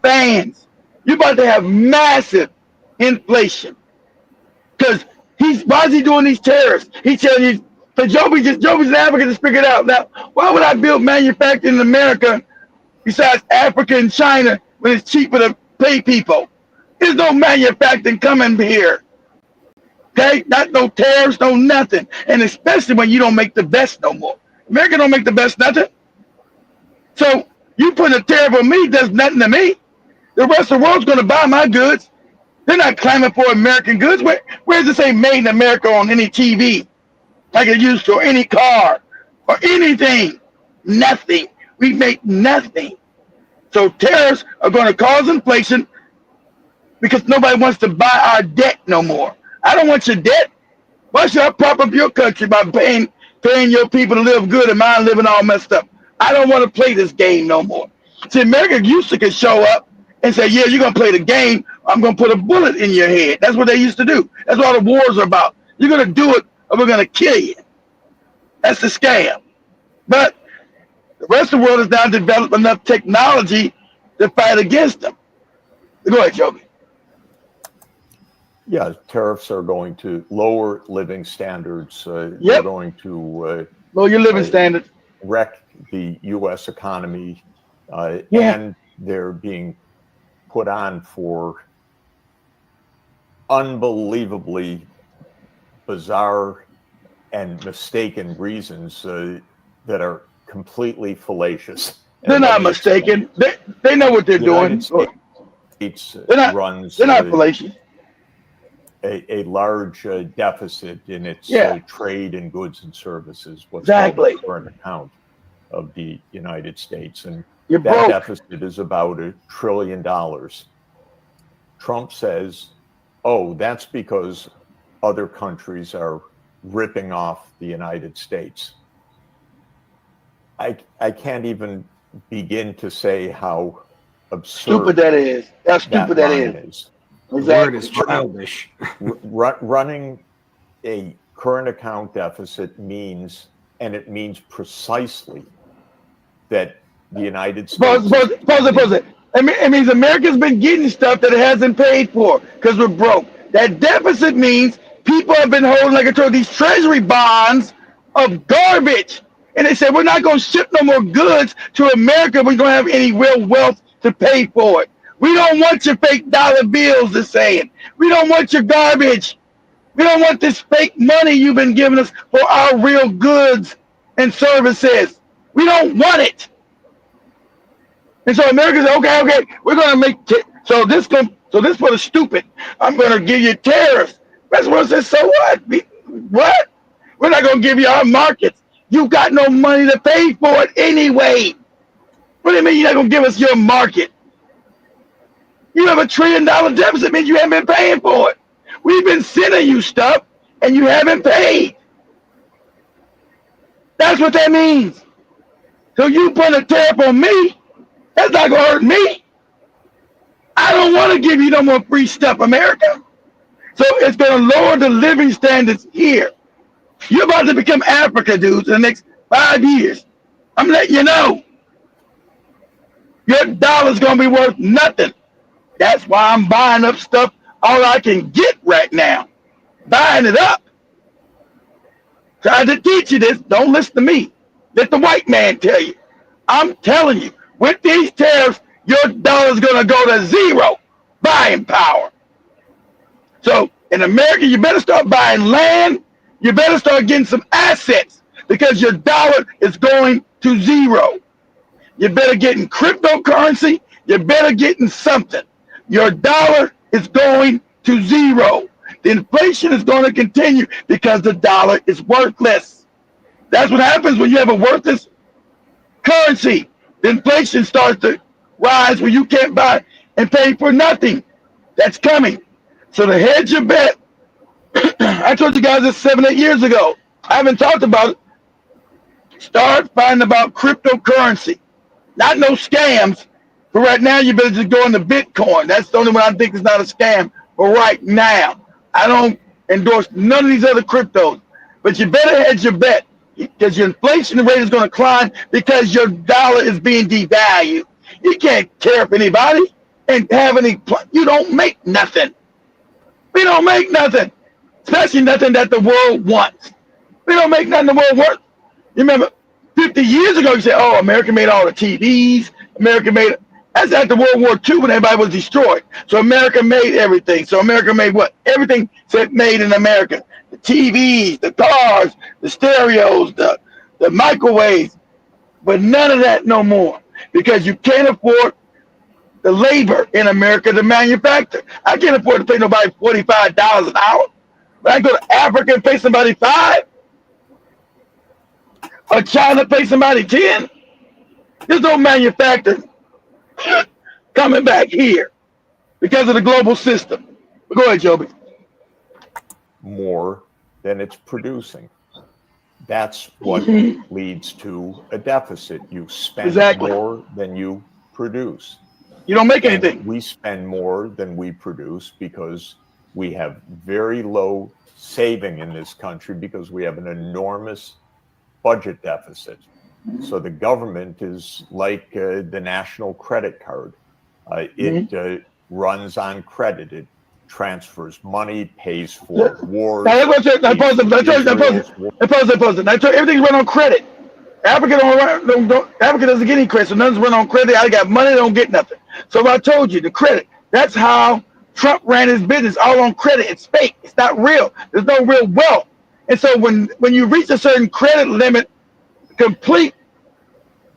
fans. You're about to have massive inflation. Because why is he doing these tariffs? He's telling you, so Joby's in Africa to figure it out. Now, why would I build manufacturing in America besides Africa and China when it's cheaper to pay people? There's no manufacturing coming here. Okay? Not no tariffs, no nothing. And especially when you don't make the best no more. America don't make the best nothing. So you putting a tariff on me does nothing to me. The rest of the world's going to buy my goods. They're not clamoring for American goods. Where does it say made in America on any TV? Like it used to, or any car, or anything? Nothing. We make nothing. So tariffs are going to cause inflation because nobody wants to buy our debt no more. I don't want your debt. Why should I prop up your country by paying your people to live good and mine living all messed up? I don't want to play this game no more. See, America used to could show up and say, yeah, you're going to play the game. I'm going to put a bullet in your head. That's what they used to do. That's what all the wars are about. You're going to do it or we're going to kill you. That's the scam. But the rest of the world has now developed enough technology to fight against them. Go ahead, Joby. Yeah, tariffs are going to lower living standards. They're going to lower your living standards, wreck the U.S. economy, and they're being put on for unbelievably bizarre and mistaken reasons that are completely fallacious. They're not mistaken. They know what they're doing. They're not fallacious. A large deficit in its trade in goods and services. What's exactly the current account of the United States, and that broke. Deficit is about $1 trillion. Trump says, "Oh, that's because other countries are ripping off the United States." I can't even begin to say how absurd stupid that is. How stupid that is. Exactly. Is childish. Running a current account deficit means precisely that the United States. Pause it. It means America's been getting stuff that it hasn't paid for because we're broke. That deficit means people have been holding, like I told, these treasury bonds of garbage. And they said, we're not going to ship no more goods to America. We're going to have any real wealth to pay for it. We don't want your fake dollar bills, they're saying. We don't want your garbage. We don't want this fake money you've been giving us for our real goods and services. We don't want it. And so America said, okay, we're going to make so So this for the stupid. I'm going to give you tariffs. That's what I said. So what? What? We're not going to give you our markets. You got no money to pay for it anyway. What do you mean you're not going to give us your market? You have $1 trillion deficit, means you haven't been paying for it. We've been sending you stuff and you haven't paid. That's what that means. So you put a tariff on me, that's not going to hurt me. I don't want to give you no more free stuff, America. So it's going to lower the living standards here. You're about to become Africa, dudes, in the next 5 years. I'm letting you know. Your dollar's going to be worth nothing. That's why I'm buying up stuff all I can get right now. Buying it up. Tried to teach you this. Don't listen to me. Let the white man tell you. I'm telling you, with these tariffs, your dollar's going to go to zero buying power. So in America, you better start buying land. You better start getting some assets because your dollar is going to zero. You better get in cryptocurrency. You better get in something. Your dollar is going to zero. The inflation is going to continue because the dollar is worthless. That's what happens when you have a worthless currency. The inflation starts to rise where you can't buy and pay for nothing. That's coming. So to hedge your bet, I told you guys this 7, 8 years ago. I haven't talked about it. Start finding about cryptocurrency. Not no scams. But right now, you better just go into Bitcoin. That's the only one I think is not a scam for right now. I don't endorse none of these other cryptos. But you better hedge your bet because your inflation rate is going to climb because your dollar is being devalued. You can't tariff anybody and have any, you don't make nothing. We don't make nothing, especially nothing that the world wants. We don't make nothing the world wants. You remember 50 years ago, you said, oh, America made all the TVs. America made, that's after World War II when everybody was destroyed. So America made everything. So America made what? Everything said made in America. The TVs, the cars, the stereos, the microwaves. But none of that no more because you can't afford the labor in America to manufacture. I can't afford to pay nobody $45 an hour. But I go to Africa and pay somebody $5. Or China pay somebody 10. There's no manufacturing coming back here because of the global system. But go ahead, Joby. More than it's producing. That's what leads to a deficit. You spend more than you produce. You don't make anything. And we spend more than we produce because we have very low saving in this country because we have an enormous budget deficit. So the government is like the national credit card. It runs on credit. It transfers money, pays for wars. I told you, everything's run on credit. Africa Africa doesn't get any credit, so nothing's run on credit. I got money, they don't get nothing. So I told you, the credit. That's how Trump ran his business, all on credit. It's fake. It's not real. There's no real wealth. And so when you reach a certain credit limit, complete,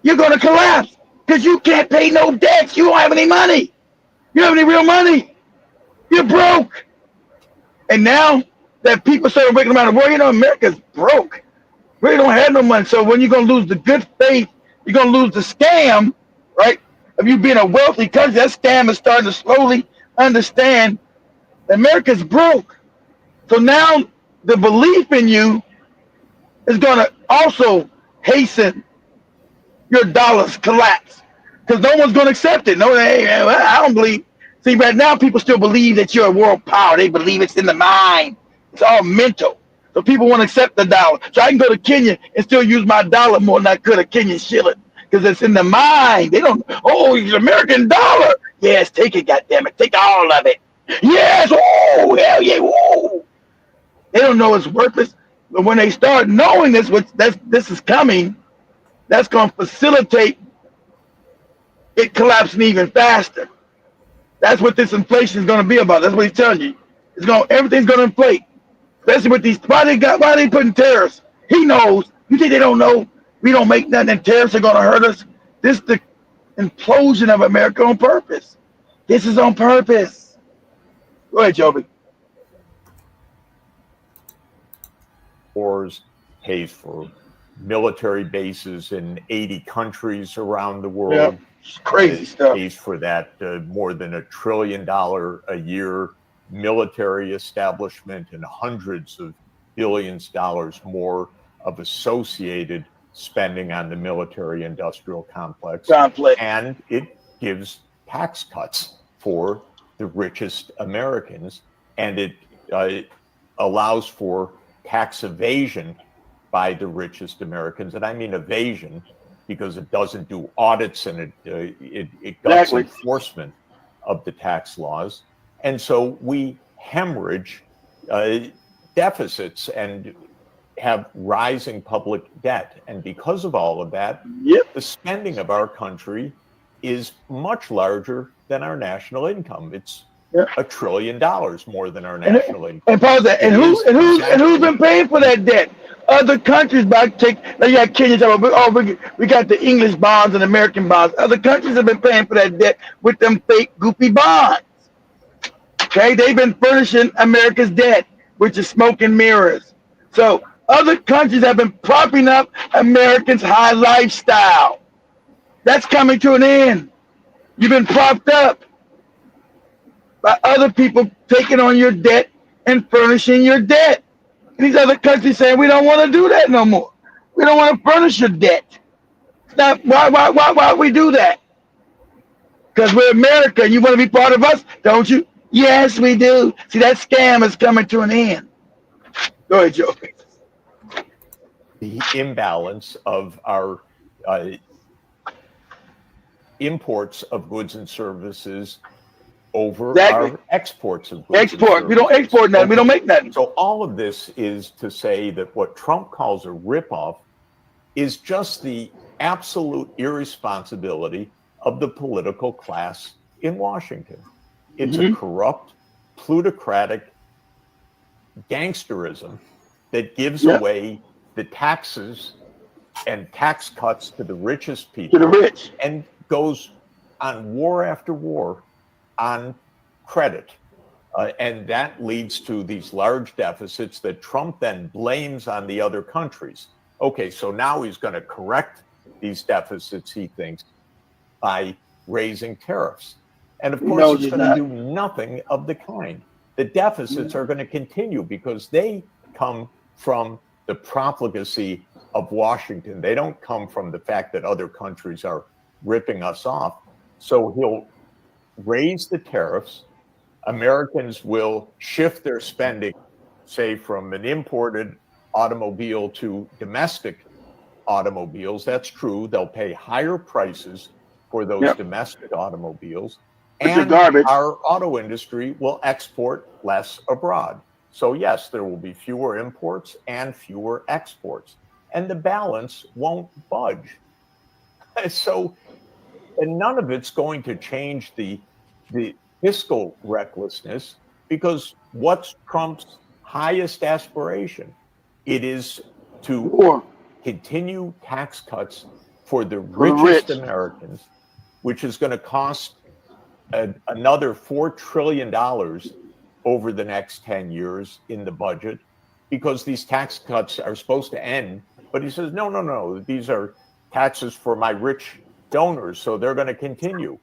you're going to collapse because you can't pay no debts. You don't have any money. You don't have any real money. You're broke. And now that people started waking around the world, you know, America's broke. We don't have no money. So when you're going to lose the good faith, you're going to lose the scam, right? Of you being a wealthy country, that scam is starting to slowly understand that America's broke. So now the belief in you is going to also hasten your dollar's collapse because no one's going to accept it. No, I don't believe. See, right now people still believe that you're a world power. They believe it's in the mind. It's all mental. So people want to accept the dollar. So I can go to Kenya and still use my dollar more than I could a Kenyan shilling because it's in the mind. They don't, oh, it's American dollar. Yes, take it, goddammit. Take all of it. Yes, oh, hell yeah, whoa. They don't know it's worthless. But when they start knowing this, this is coming, that's going to facilitate it collapsing even faster. That's what this inflation is going to be about. That's what he's telling you. Everything's going to inflate. Especially with these, why are they putting tariffs? He knows. You think they don't know? We don't make nothing and tariffs are going to hurt us. This is the implosion of America on purpose. This is on purpose. Go ahead, Joby. Wars, pays for military bases in 80 countries around the world. Yeah, it's crazy stuff. Pays for that more than $1 trillion a year military establishment and hundreds of billions of dollars more of associated spending on the military industrial complex. And it gives tax cuts for the richest Americans, and it allows for tax evasion by the richest Americans. And I mean evasion because it doesn't do audits and it guts enforcement of the tax laws. And so we hemorrhage deficits and have rising public debt. And because of all of that, the spending of our country is much larger than our national income. It's $1 trillion more than our national income. And pause that. And who's been paying for that debt? Other countries. Like you got Kenya talking about, we got the English bonds and American bonds. Other countries have been paying for that debt with them fake goofy bonds. Okay, they've been furnishing America's debt, which is smoke and mirrors. So other countries have been propping up Americans' high lifestyle. That's coming to an end. You've been propped up by other people taking on your debt and furnishing your debt. And these other countries saying, we don't want to do that no more. We don't want to furnish your debt. Now, why we do that? Because we're America and you want to be part of us, don't you? Yes, we do. See, that scam is coming to an end. Go ahead, Joe. The imbalance of our imports of goods and services over our exports of goods. We don't export nothing. We don't make nothing. So all of this is to say that what Trump calls a ripoff is just the absolute irresponsibility of the political class in Washington. It's a corrupt, plutocratic gangsterism that gives away the taxes and tax cuts to the richest people, to the rich, and goes on war after war on credit. And that leads to these large deficits that Trump then blames on the other countries. Okay, so now he's going to correct these deficits, he thinks, by raising tariffs. And of course, it's going to do nothing of the kind. The deficits are going to continue because they come from the profligacy of Washington. They don't come from the fact that other countries are ripping us off. So he'll raise the tariffs. Americans will shift their spending, say, from an imported automobile to domestic automobiles. That's true. They'll pay higher prices for those domestic automobiles. And our auto industry will export less abroad. So yes, there will be fewer imports and fewer exports. And the balance won't budge. So, and none of it's going to change the fiscal recklessness, because what's Trump's highest aspiration? It is to continue tax cuts for the richest Americans, which is going to cost another $4 trillion over the next 10 years in the budget, because these tax cuts are supposed to end. But he says, no, these are taxes for my rich donors, so they're going to continue.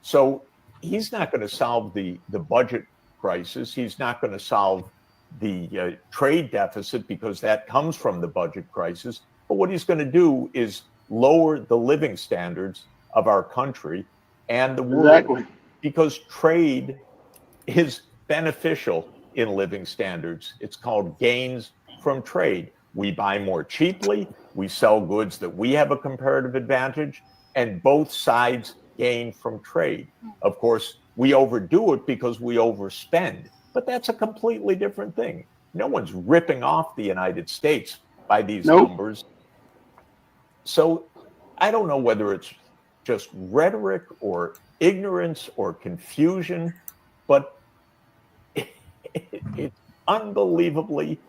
So he's not going to solve the budget crisis. He's not going to solve the trade deficit, because that comes from the budget crisis. But what he's going to do is lower the living standards of our country and the world, because trade is beneficial in living standards. It's called gains from trade. We buy more cheaply, we sell goods that we have a comparative advantage, and both sides gain from trade. Of course, we overdo it because we overspend, but that's a completely different thing. No one's ripping off the United States by these numbers. So I don't know whether it's just rhetoric or ignorance or confusion, but it's unbelievably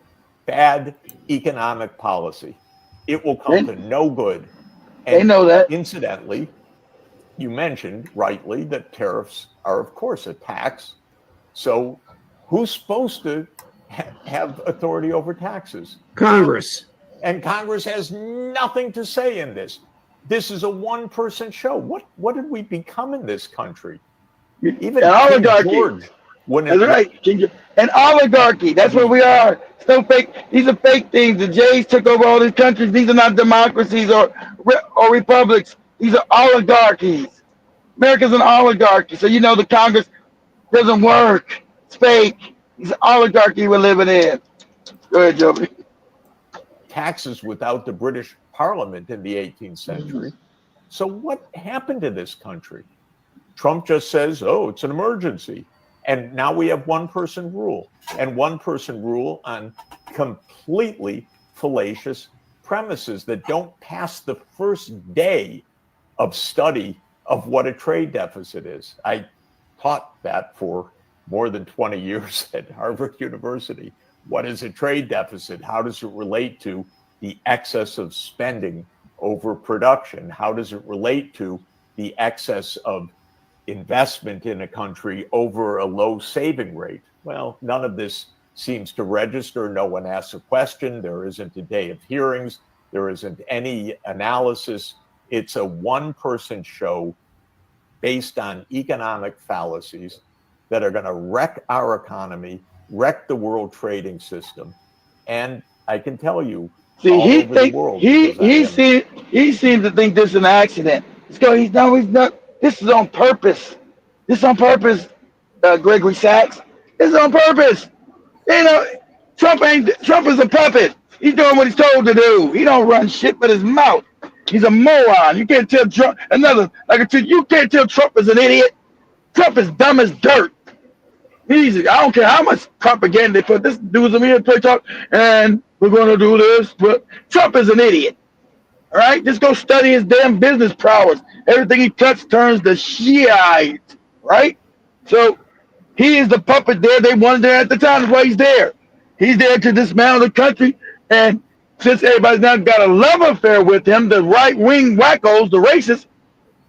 bad economic policy. It will come to no good. And they know that. Incidentally, you mentioned rightly that tariffs are, of course, a tax. So Who's supposed to have authority over taxes? Congress. And Congress has nothing to say in this. This is a one-person show. What did we become in this country? Even An King oligarchy. George, That's right. An oligarchy. That's what we are. It's no fake. These are fake things. The Jays took over all these countries. These are not democracies or republics. These are oligarchies. America's an oligarchy. So you know the Congress doesn't work. It's fake. It's an oligarchy we're living in. Go ahead, Joby. Taxes without the British Parliament in the 18th century. So what happened to this country? Trump just says, oh, it's an emergency. And now we have one-person rule, and one-person rule on completely fallacious premises that don't pass the first day of study of what a trade deficit is. I taught that for more than 20 years at Harvard University. What is a trade deficit? How does it relate to the excess of spending over production? How does it relate to the excess of investment in a country over a low saving rate? Well, none of this seems to register. No one asks a question. There isn't a day of hearings. There isn't any analysis. It's a one-person show based on economic fallacies that are going to wreck our economy, wreck the world trading system. And I can tell you, see, all he over think the world, he seems to think this is an accident. He's not. This is on purpose. This is on purpose, Gregory Sachs. This is on purpose. You know, Trump is a puppet. He's doing what he's told to do. He don't run shit but his mouth. He's a moron. You can't tell Trump you can't tell Trump is an idiot. Trump is dumb as dirt. I don't care how much propaganda they put. This dude's a media play talk, and we're going to do this. But Trump is an idiot. All right, just go study his damn business prowess. Everything he touches turns to shit. Right? So he is the puppet there. They wanted there at the time. That's why he's there. He's there to dismantle the country. And since everybody's now got a love affair with him, the right-wing wackos, the racists,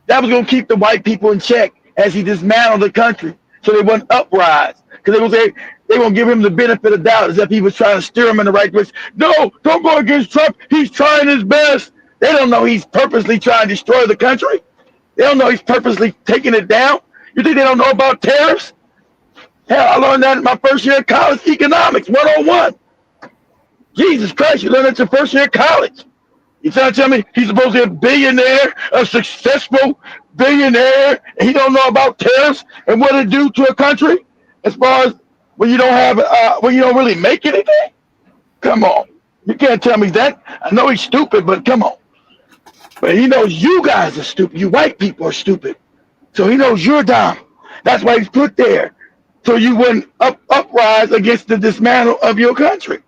that was going to keep the white people in check as he dismantled the country. So they wouldn't uprise. Because they won't give him the benefit of doubt as if he was trying to steer them in the right direction. No, don't go against Trump. He's trying his best. They don't know he's purposely trying to destroy the country. They don't know he's purposely taking it down. You think they don't know about tariffs? Hell, I learned that in my first year of college, economics 101. Jesus Christ, you learned that your first year of college. You trying to tell me he's supposed to be a billionaire, a successful billionaire, and he don't know about tariffs and what it do to a country as far as when you don't really make anything? Come on. You can't tell me that. I know he's stupid, but come on. But he knows you guys are stupid. You white people are stupid. So he knows you're dumb. That's why he's put there. So you wouldn't uprise against the dismantle of your country.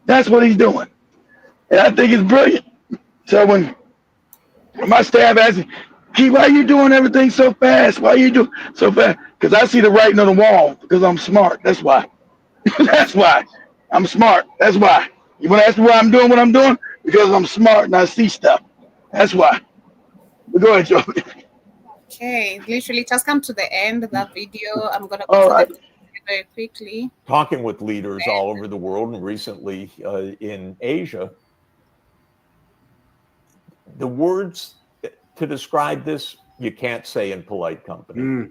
That's what he's doing. And I think it's brilliant. So when my staff asks me, Key, why are you doing everything so fast? Why are you doing so fast? Because I see the writing on the wall. Because I'm smart. That's why. That's why. I'm smart. That's why. You want to ask me why I'm doing what I'm doing? Because I'm smart and I see stuff. That's why. But go ahead, Joey. Okay, literally just come to the end of that video. I'm going to go to the very quickly. Talking with leaders all over the world and recently in Asia, the words to describe this, you can't say in polite company.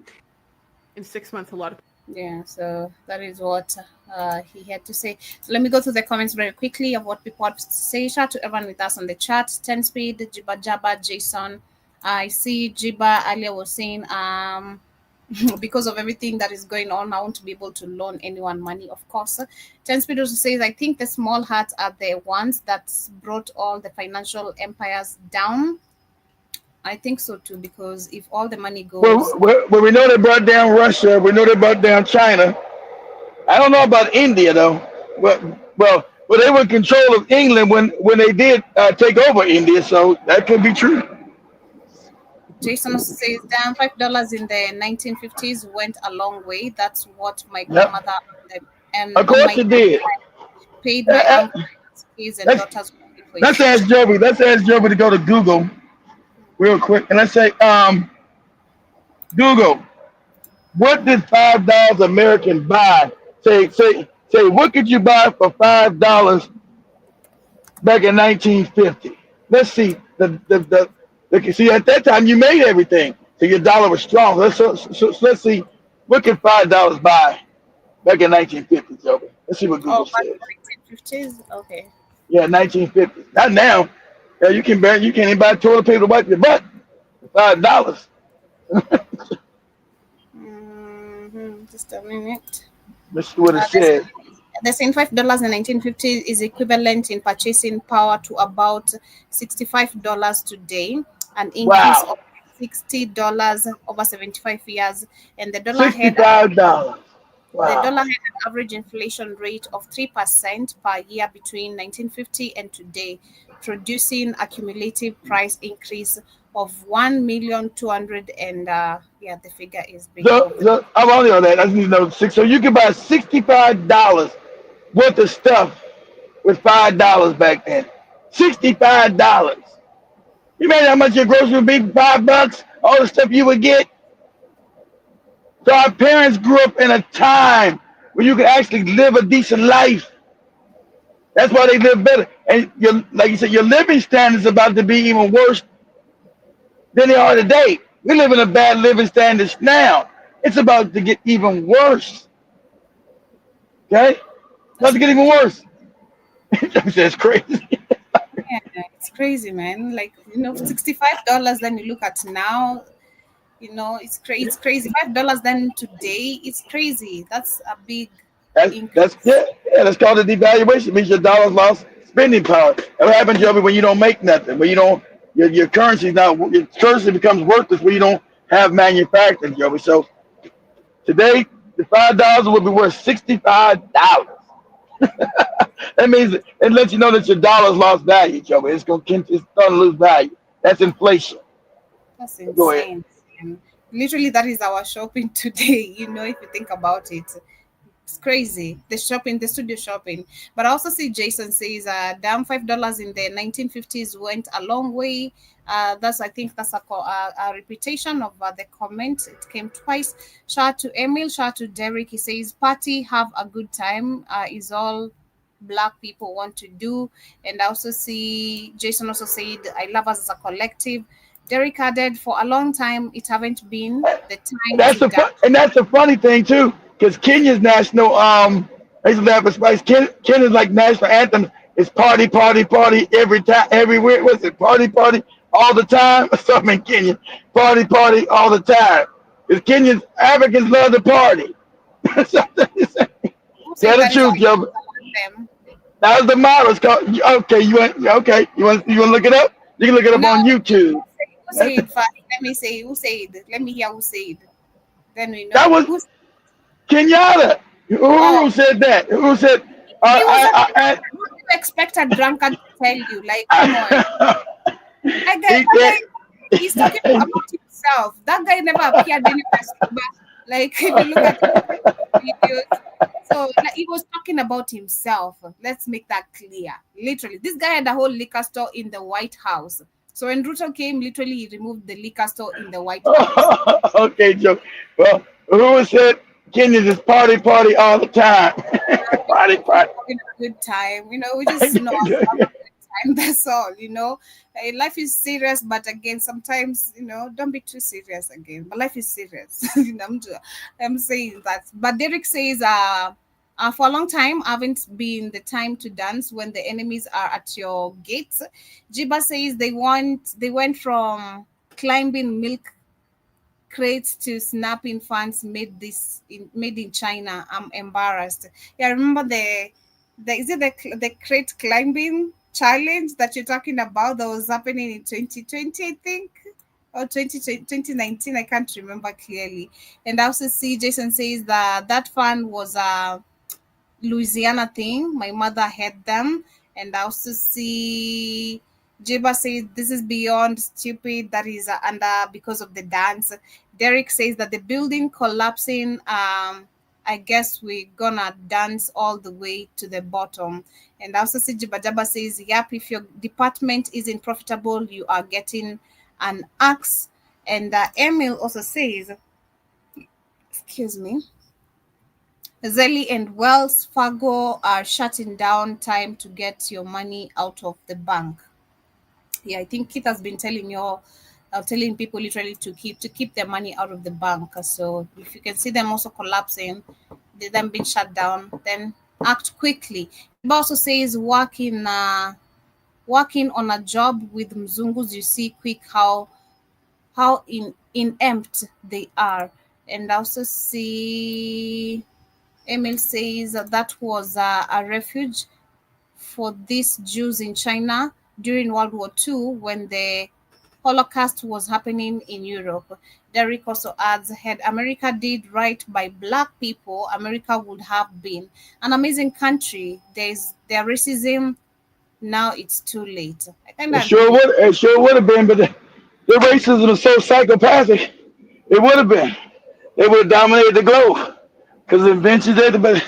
In 6 months, a lot of... Yeah, so that is what he had to say. So let me go to the comments very quickly of what people have to say. Shout out to everyone with us on the chat. 10 Speed, Jiba Jabba, Jason. I see Jiba earlier was saying, because of everything that is going on, I want to be able to loan anyone money, of course. 10 Speed also says, I think the small hats are the ones that brought all the financial empires down. I think so too, because if all the money goes... Well, we know they brought down Russia. We know they brought down China. I don't know about India, though. Well, they were in control of England when they did take over India, so that could be true. Jason also says, down $5 in the 1950s went a long way. That's what my grandmother and of course it did. Paid my uncles, kids, and daughters. Let's ask Joby. Let's ask Joby to go to Google real quick, and let's say, Google, what did $5 American buy Say, what could you buy for $5 back in 1950? Let's see. See, at that time you made everything, so your dollar was strong. Let's see, what could $5 buy back in 1950, Joey? Let's see what Google Oh, back says. in 1950s. Okay. Yeah, 1950. Not now. Yeah, you can't even buy toilet paper to wipe your butt for $5. Just a minute. Let's see what it This says. the same $5 in 1950 is equivalent in purchasing power to about $65 today, an increase Wow, of $60 over 75 years, and $65. the Wow. dollar had an average inflation rate of 3% per year between 1950 and today, producing a cumulative price increase of 1,200,000, and yeah, the figure is big above the. I'm only on that. I just need to know six. So you can buy $65 worth of stuff with $5 back then. $65. You imagine how much your grocery would be for $5? All the stuff you would get. So our parents grew up in a time where you could actually live a decent life. That's why they live better. And like you said, your living standards about to be even worse than they are today. We live in a bad living standards now. It's about to get even worse. Okay? About to get even worse. That's crazy. Yeah, it's crazy, man. Like, $65. Then you look at now, it's crazy. It's crazy. $5 then today, it's crazy. That's a big That's increase. yeah. That's called a devaluation. It means your dollar's lost spending power. That what happens, Joby, when you don't make nothing, when you don't your currency becomes worthless when you don't have manufacturing, Joby. So today the $5 will be worth $65. That means it lets you know that your dollar's lost value, Joby. It's starting to lose value. That's inflation. That's Go ahead. insane. And literally, that is our shopping today. If you think about it, it's crazy. The studio shopping. But I also see Jason says, "Damn, $5 in the 1950s went a long way." I think that's a repetition of the comment. It came twice. Shout out to Emil. Shout out to Derek. He says, "Party, have a good time. Is all Black people want to do." And I also see Jason also said, "I love us as a collective." Derek added, "For a long time, it haven't been the time to dance." That's the funny thing too, because Kenya's national I used to laugh at Spice. Kenya's like national anthem is party, party, party every time, everywhere. What's it? Party, party all the time. Something in Kenya. Party, party all the time. Because Kenyans, Africans love to party. Tell Who said the that is our truth, Joe. anthem? That was the motto. It's called. Okay, You want to look it up? You can look it up No, on YouTube. who said first? Let me say who said. Let me hear who said. Then we That know was who. Kenyatta. Oh, Who said that? Who said? he was a. I, What do you expect a drunkard to tell you? Like, come on. I, That guy, he's talking about himself. That guy never appeared anywhere sober. Like, if you look at videos, so like, he was talking about himself. Let's make that clear. Literally, this guy had a whole liquor store in the White House. So when Ruto came, literally, he removed the liquor store in the White House. Okay, Joe. Well, who said Kenyans is party, party all the time? Party, party. Having a good time, we just know how to have a good time. That's all. Life is serious, but again, sometimes don't be too serious again. But life is serious. I'm saying that. But Derek says, for a long time, haven't been the time to dance when the enemies are at your gates. Jiba says they went from climbing milk crates to snapping fans made in China. I'm embarrassed. Yeah, I remember the crate climbing challenge that you're talking about that was happening in 2020, I think, or 2019. I can't remember clearly. And I also see Jason says that fan was Louisiana thing. My mother had them. And I also see Jiba says this is beyond stupid. That is under because of the dance. Derek says that the building collapsing. I guess we're gonna dance all the way to the bottom. And I also see Jiba Jaba says, "Yep, if your department isn't profitable, you are getting an axe." And Emil also says, "Excuse me." Zelle and Wells Fargo are shutting down time to get your money out of the bank. Yeah, I think Keith has been telling people literally to keep their money out of the bank. So if you can see them also collapsing, them being shut down, then act quickly. It also says working on a job with Mzungus, you see quick how inept they are. And also see Emil says that was a refuge for these Jews in China during World War II when the Holocaust was happening in Europe. Derek also adds, had America did right by Black people, America would have been an amazing country. Their racism, now it's too late. I kind of agree. It sure would have been, but the racism is so psychopathic. It would have been. They would have dominated the globe because eventually, but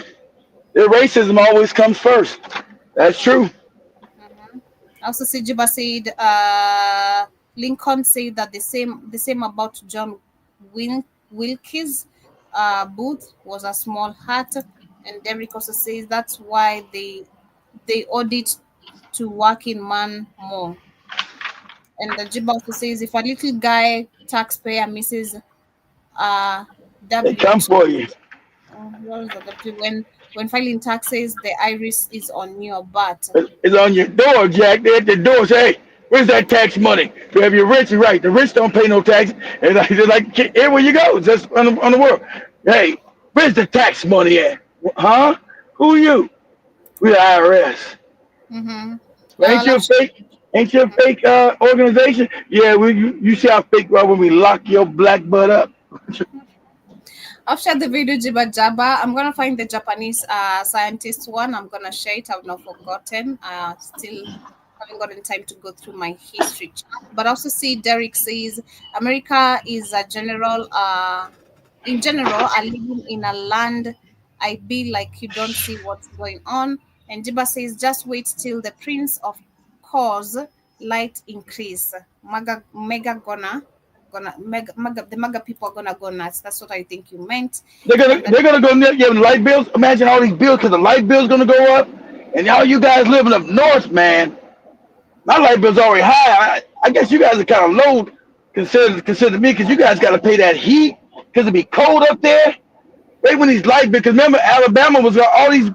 their racism always comes first. That's true. Also, Sijiba said, Lincoln said that the same about John Wilkes Booth was a small hat, and Derek also says that's why they audit to working man more. And the Jiba also says if a little guy taxpayer misses They come WT, for you. what is the W? When filing taxes, the iris is on your butt. It's on your door, Jack. They're at the door. Say, hey, where's that tax money? If you're rich, you're right. The rich don't pay no tax. And they're like, everywhere you go, just on the world. Hey, where's the tax money at? Huh? Who are you? We the IRS. Ain't you a fake? Ain't you a fake organization? Yeah, you see how fake we are when we lock your black butt up. I've shared the video Jiba Jaba. I'm gonna find the Japanese scientist one. I'm gonna share it. I've not forgotten. Still haven't gotten time to go through my history chat. But also see Derek says America is a general in general are living in a land I be like you don't see what's going on. And Jiba says just wait till the prince of cause light increase. Mega the MAGA people are gonna go nuts. That's what I think you meant. They're gonna go giving light bills. Imagine all these bills because the light bill's gonna go up, and all you guys living up north, man. My light bill's already high. I guess you guys are kind of low consider me because you guys got to pay that heat because it be cold up there. Right when these light bills, because remember Alabama was all these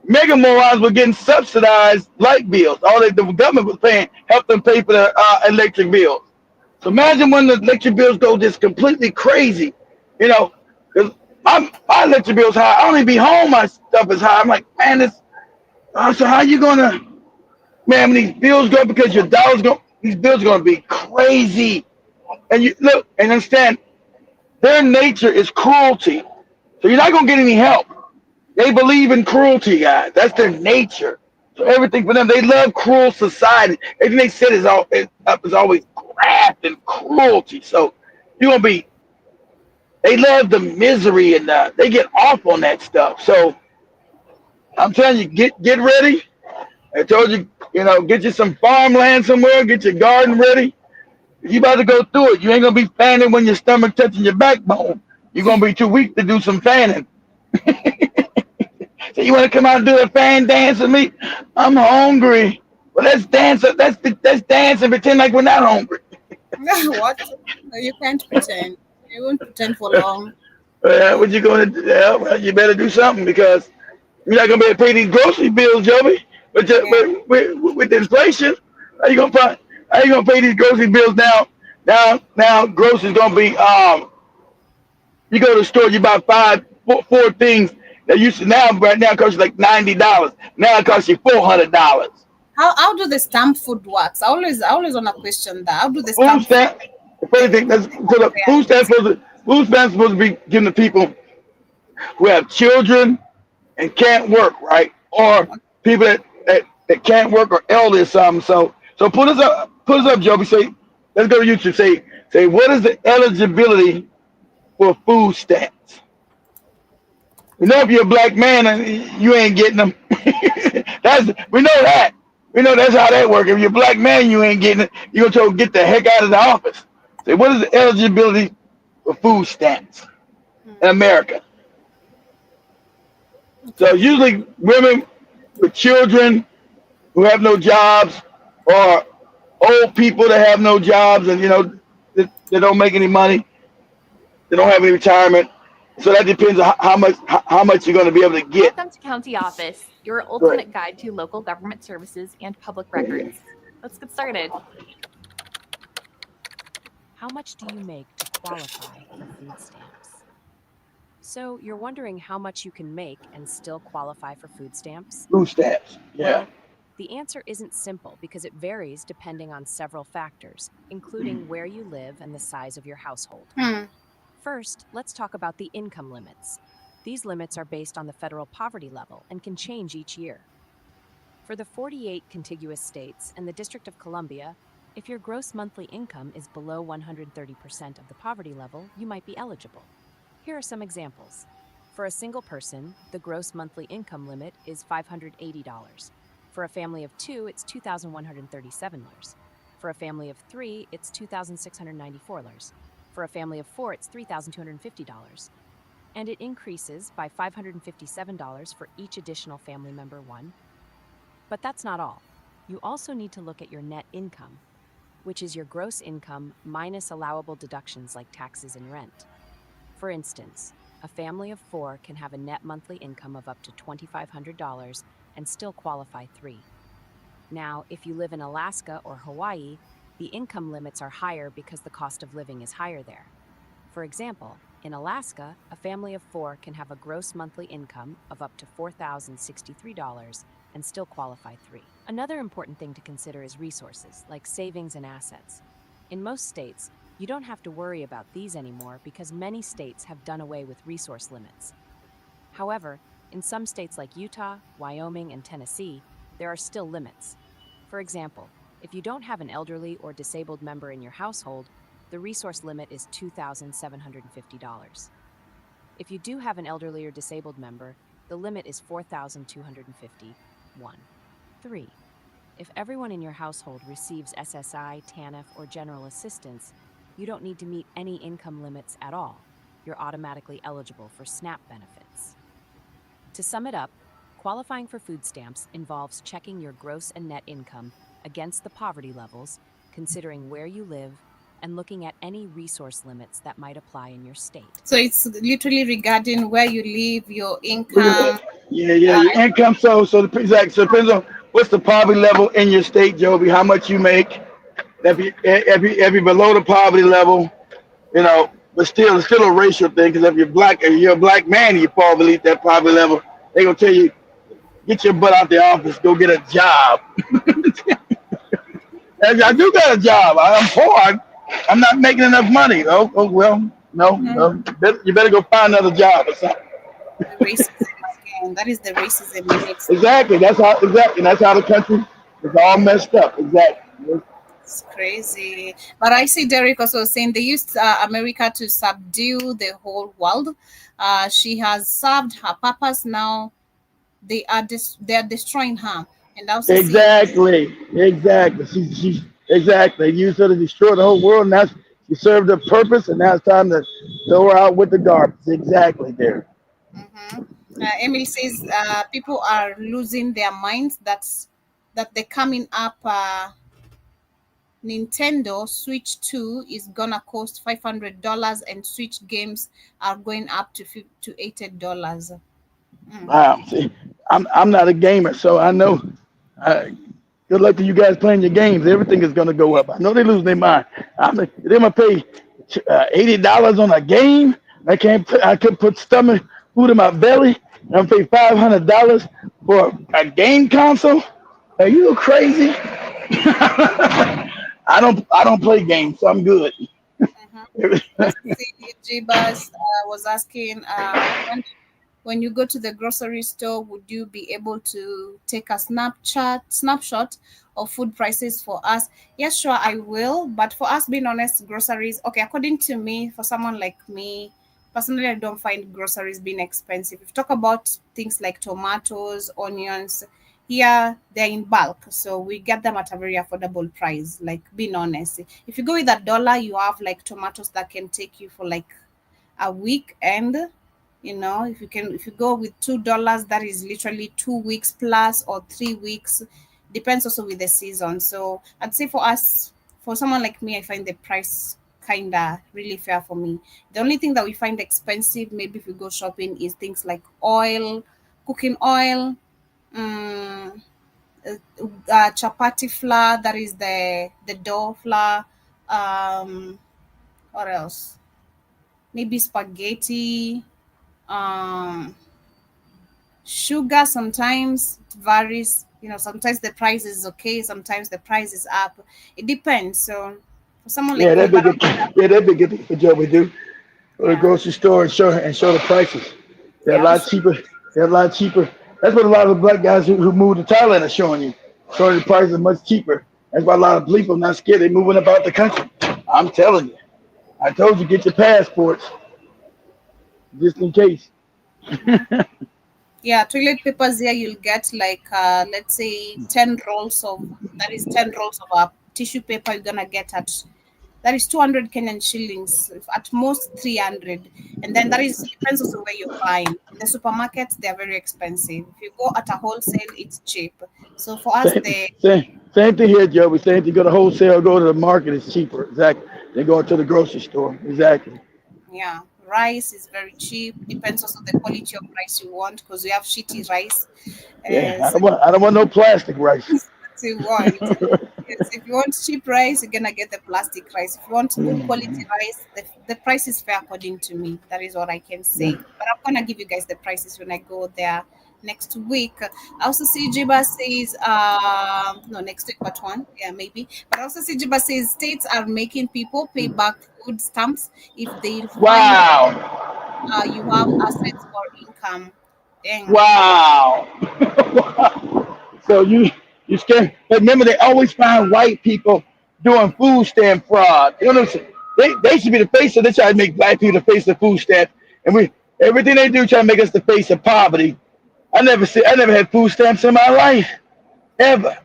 mega morons were getting subsidized light bills. The government was paying, help them pay for their electric bills. So imagine when the electric bills go just completely crazy, because my electric bill's high. I don't even be home. My stuff is high. I'm like, man, so how you gonna, man? When these bills go because your dollars go, these bills are gonna be crazy. And you look and understand, their nature is cruelty. So you're not gonna get any help. They believe in cruelty, guys. That's their nature. So everything for them, they love cruel society. Everything they said is always graft and cruelty. So you're gonna be. They love the misery and they get off on that stuff. So I'm telling you, get ready. I told you, get you some farmland somewhere, get your garden ready. You about to go through it. You ain't gonna be fanning when your stomach touching your backbone. You're gonna be too weak to do some fanning. So you want to come out and do a fan dance with me? I'm hungry. Well, let's dance. Let's dance and pretend like we're not hungry. What? No, you can't pretend. You won't pretend for long. What you gonna do? Well, you better do something because you're not gonna be able to pay these grocery bills, Joey. With inflation, how you gonna pay these grocery bills now? Now, groceries gonna be you go to the store, you buy four things that used to right now cost you like $90. Now it costs you $400. How do the stamp food works? I always wanna question that. How do the food stamp? The funny thing that's food stamp supposed to be given to people who have children and can't work, right? Or people that can't work or elderly or something. So put us up, Joby. Say, let's go to YouTube. Say, what is the eligibility for food stamps? We know if you're a black man, you ain't getting them. We know that. We know that's how that works. If you're a black man, you ain't getting it. You're going to get the heck out of the office. Say, what is the eligibility for food stamps in America? So usually women with children who have no jobs, or old people that have no jobs, and they don't make any money, they don't have any retirement. So that depends on how much you're going to be able to get. Welcome to County Office, your Right. ultimate guide to local government services and public records. Let's get started. How much do you make to qualify for food stamps? So you're wondering how much you can make and still qualify for food stamps? Food stamps. Yeah. Well, the answer isn't simple because it varies depending on several factors, including where you live and the size of your household. First, let's talk about the income limits. These limits are based on the federal poverty level and can change each year. For the 48 contiguous states and the District of Columbia, if your gross monthly income is below 130% of the poverty level, you might be eligible. Here are some examples. For a single person, the gross monthly income limit is $580. For a family of 2, it's $2,137. For a family of 3, it's $2,694. For a family of 4, it's $3,250. And it increases by $557 for each additional family member 1. But that's not all. You also need to look at your net income, which is your gross income minus allowable deductions like taxes and rent. For instance, a family of 4 can have a net monthly income of up to $2,500 and still qualify 3. Now, if you live in Alaska or Hawaii, the income limits are higher because the cost of living is higher there. For example, in Alaska, a family of 4 can have a gross monthly income of up to $4,063 and still qualify 3. Another important thing to consider is resources, like savings and assets. In most states, you don't have to worry about these anymore because many states have done away with resource limits. However, in some states like Utah, Wyoming, and Tennessee, there are still limits. For example, if you don't have an elderly or disabled member in your household, the resource limit is $2,750. If you do have an elderly or disabled member, the limit is $4,251. 3. If everyone in your household receives SSI, TANF, or general assistance, you don't need to meet any income limits at all. You're automatically eligible for SNAP benefits. To sum it up, qualifying for food stamps involves checking your gross and net income against the poverty levels, considering where you live, and looking at any resource limits that might apply in your state. So it's literally regarding where you live, your income. Yeah, your income. So it depends on what's the poverty level in your state, Joby. How much you make. If you're below the poverty level, but still, it's still a racial thing. Because if you're a black man, and you fall beneath that poverty level, they gonna tell you, get your butt out the office, go get a job. I do got a job. I'm poor. I'm not making enough money. Oh well, no. You better go find another job or something. The racism again. That is the racism mix. Exactly. That's how the country is all messed up. Exactly. It's crazy. But I see Derek also saying they used America to subdue the whole world. She has served her purpose. Now they are destroying her. And also Exactly. She's exactly. They used her to destroy the whole world. Now she served her purpose, and now it's time to throw her out with the garbage. Exactly, there. Emily says people are losing their minds. That the coming up Nintendo Switch 2 is gonna cost $500, and Switch games are going up to $80. Wow. See, I'm not a gamer, so I know. Good luck to you guys playing your games. Everything is gonna go up. I know they lose their mind. They're gonna pay $80 on a game. I could put stomach food in my belly. I'm gonna pay $500 for a game console. Are you crazy? I don't play games, so I'm good. Jibas was asking, when you go to the grocery store, would you be able to take a snapshot of food prices for us? Yes, sure, I will. But for us, being honest, groceries, okay, according to me, for someone like me, personally, I don't find groceries being expensive. If you talk about things like tomatoes, onions, here they're in bulk, so we get them at a very affordable price. Like, being honest, if you go with $1, you have like tomatoes that can take you for like a week, and You know, if you go with $2, that is literally 2 weeks plus or 3 weeks. Depends also with the season. So I'd say for us, for someone like me, I find the price kinda really fair for me. The only thing that we find expensive, maybe if we go shopping, is things like oil, cooking oil, um, chapati flour, that is the dough flour. What else? Maybe spaghetti. Um, Sugar sometimes it varies. You know, sometimes the price is okay, sometimes the price is up. It depends. So for someone Yeah, like me, that'd be but good. Yeah, that'd be good for job we do. Go to the yeah, grocery store and show the prices. They're a yeah, lot cheaper. They're a lot cheaper. That's what a lot of the black guys who moved to Thailand are showing you. Showing the prices are much cheaper. That's why a lot of people not scared. They're moving about the country. I'm telling you. I told you get your passports just in case. yeah. Toilet papers here, you'll get like let's say 10 rolls of, that is 10 rolls of tissue paper. You're gonna get at, that is 200 Kenyan shillings, at most 300. And then that is depends also where you're buying. In the supermarket, they're very expensive. If you go at a wholesale, it's cheap. So for us, Same thing here, Joey. Same thing. Go to wholesale, go to the market. It's cheaper. Exactly. Than going to the grocery store. Exactly. yeah, rice is very cheap. Depends also the quality of rice you want, because we have shitty rice. Yeah, So I don't want no plastic rice. that's what you want. Yes, if you want cheap rice, you're gonna get the plastic rice. If you want good quality rice, the price is fair according to me. That is what I can say. But I'm gonna give you guys the prices when I go there next week. I also see Jiba says no, next week but one, yeah, maybe. But I also see Jiba says states are making people pay back food stamps if they find Wow. you have assets or income. Dang. Wow. So you scared. But remember, they always find white people doing food stamp fraud. You know what I'm saying? They should be the face of. They try to make black people the face of food stamp, and we everything they do try to make us the face of poverty. I never had food stamps in my life ever,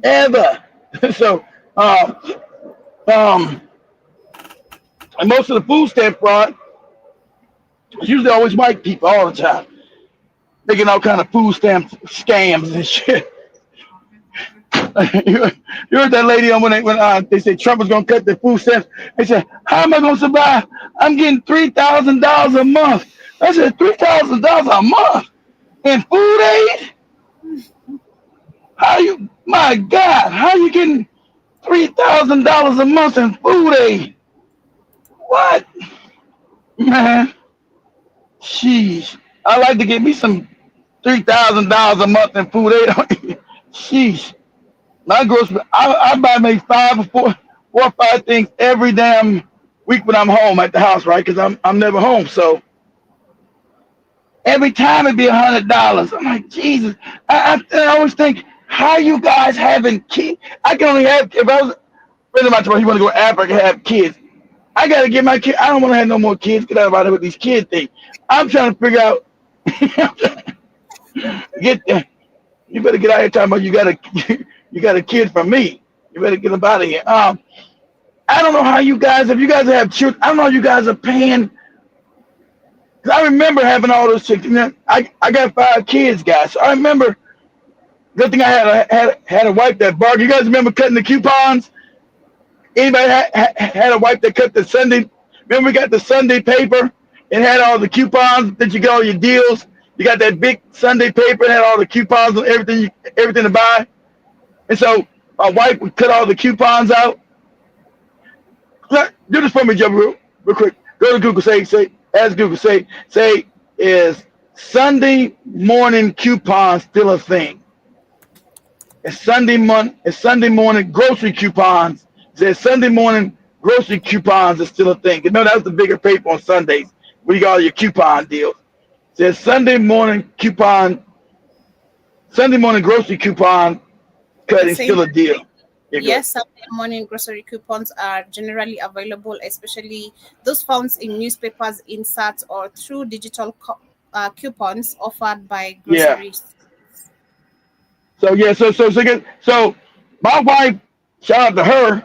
ever. So um, um, and most of the food stamp fraud is usually always white people all the time, making all kind of food stamp scams and shit. you, you heard that lady on when they said Trump was gonna cut the food stamps. They said, "How am I gonna survive? I'm getting $3,000 a month." I said, $3,000 a month in food aid? How you? My God, how you getting $3,000 a month in food aid? What, man? Sheesh. I like to get me some $3,000 a month in food aid. Sheesh. My grocery, I buy maybe four or five things every damn week when I'm home at the house, right? Because I'm never home. So every time it'd be $100. I'm like, Jesus. I always think, how you guys having kids? I can only have, if I was a friend of mine told me he want to go to Africa and have kids. I gotta get my kid. I don't want to have no more kids. Get out of here with these kid things. I'm trying to figure out. get You better get out here talking about you got a kid from me. You better get them out of here. I don't know how you guys, if you guys have children, I don't know how you guys are paying. Cause I remember having all those chicks. You know, I got 5 kids, guys. So I remember. Good thing I had a wife that bargained. You guys remember cutting the coupons? Anybody had a wife that cut the Sunday? Remember we got the Sunday paper and had all the coupons that you get all your deals. You got that big Sunday paper and had all the coupons on everything to buy. And so my wife would cut all the coupons out. Do this for me, Joe, real quick. Go to Google. Ask Google. Is Sunday morning coupons still a thing? Is Sunday morning grocery coupons? Says Sunday morning grocery coupons is still a thing. You know, that was the bigger paper on Sundays. We got all your coupon deals. Says Sunday morning grocery coupon cutting still a deal. Yeah, yes, Sunday morning grocery coupons are generally available, especially those found in newspapers, inserts, or through digital coupons offered by groceries. So my wife, shout out to her,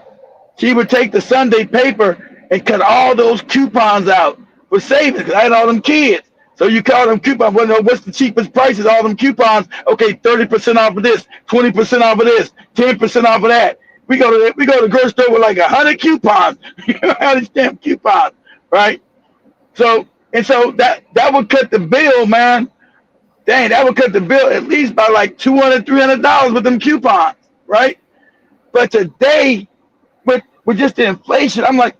she would take the Sunday paper and cut all those coupons out for savings because I had all them kids. So you call them coupons. Well, what's the cheapest prices? All them coupons. Okay, 30% off of this, 20% off of this, 10% off of that. We go to the grocery store with like 100 coupons. You know, 100 stamp coupons, right? So that would cut the bill, man. Dang, that would cut the bill at least by like $200, $300 with them coupons, right? But today, with just the inflation, I'm like,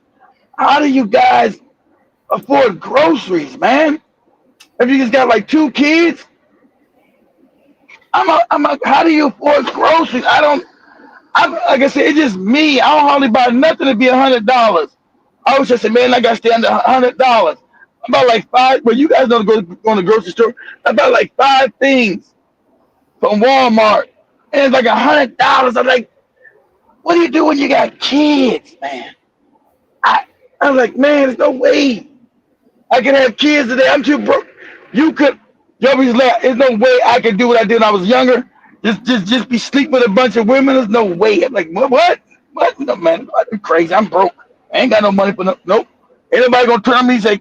how do you guys afford groceries, man? If you just got like 2 kids, I'm like, how do you afford groceries? Like I said, it's just me. I don't hardly buy nothing to be $100. I was just say, man, I got to stay under $100. About like 5. Well, you guys don't go to the grocery store. About like 5 things from Walmart, and it's like $100. I'm like, what do you do when you got kids, man? I'm like, man, there's no way I can have kids today. I'm too broke. You could, Joey's laugh. There's no way I could do what I did when I was younger. Just be sleeping with a bunch of women. There's no way. I'm like, what? No, man, I'm crazy. I'm broke. I ain't got no money for nope. Ain't nobody gonna turn on me and say,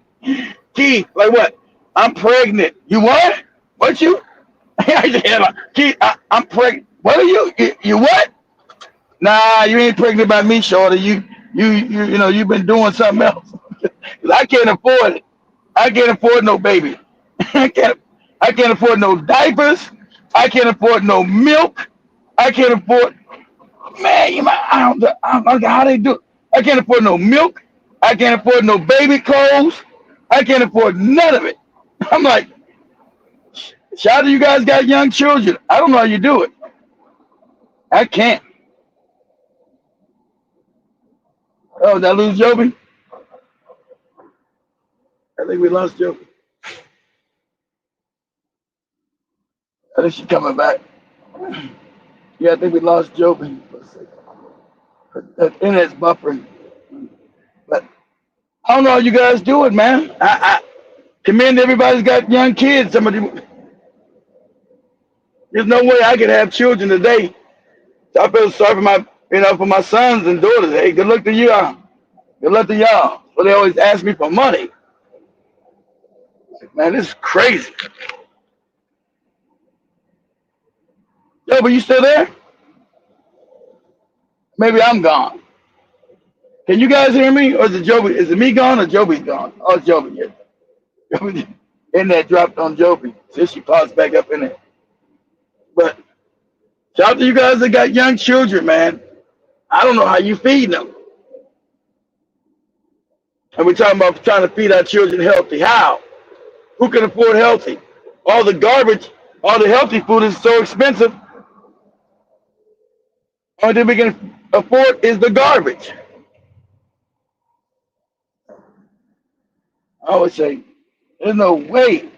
Key, like what? I'm pregnant. You what? What you? Key, I'm pregnant. What are you? You what? Nah, you ain't pregnant by me, shorty. You know, you've been doing something else. I can't afford it. I can't afford no baby. I can't afford no diapers. I can't afford no milk. I can't afford, man, I don't know how they do it. I can't afford no milk. I can't afford no baby clothes. I can't afford none of it. I'm like, shout out to you guys got young children. I don't know how you do it. I can't. Oh, did I lose Joby? I think we lost Joby. I think she's coming back. Yeah, I think we lost Joby for a second. The internet's buffering. But I don't know how you guys do it, man. I commend everybody's got young kids. There's no way I could have children today. So I feel sorry for my sons and daughters. Hey, good luck to you. Good luck to y'all. So they always ask me for money. Man, this is crazy. Yo, but you still there? Maybe I'm gone. Can you guys hear me? Or is it Joby? Is it me gone or Joby's gone? Oh, it's Joby. Yeah. Joby, internet dropped on Joby. So she pops back up in there. But shout out to you guys that got young children, man. I don't know how you feed them. And we're talking about trying to feed our children healthy. How? Who can afford healthy? All the garbage, all the healthy food is so expensive. Only thing we can afford is the garbage. I would say, there's no way.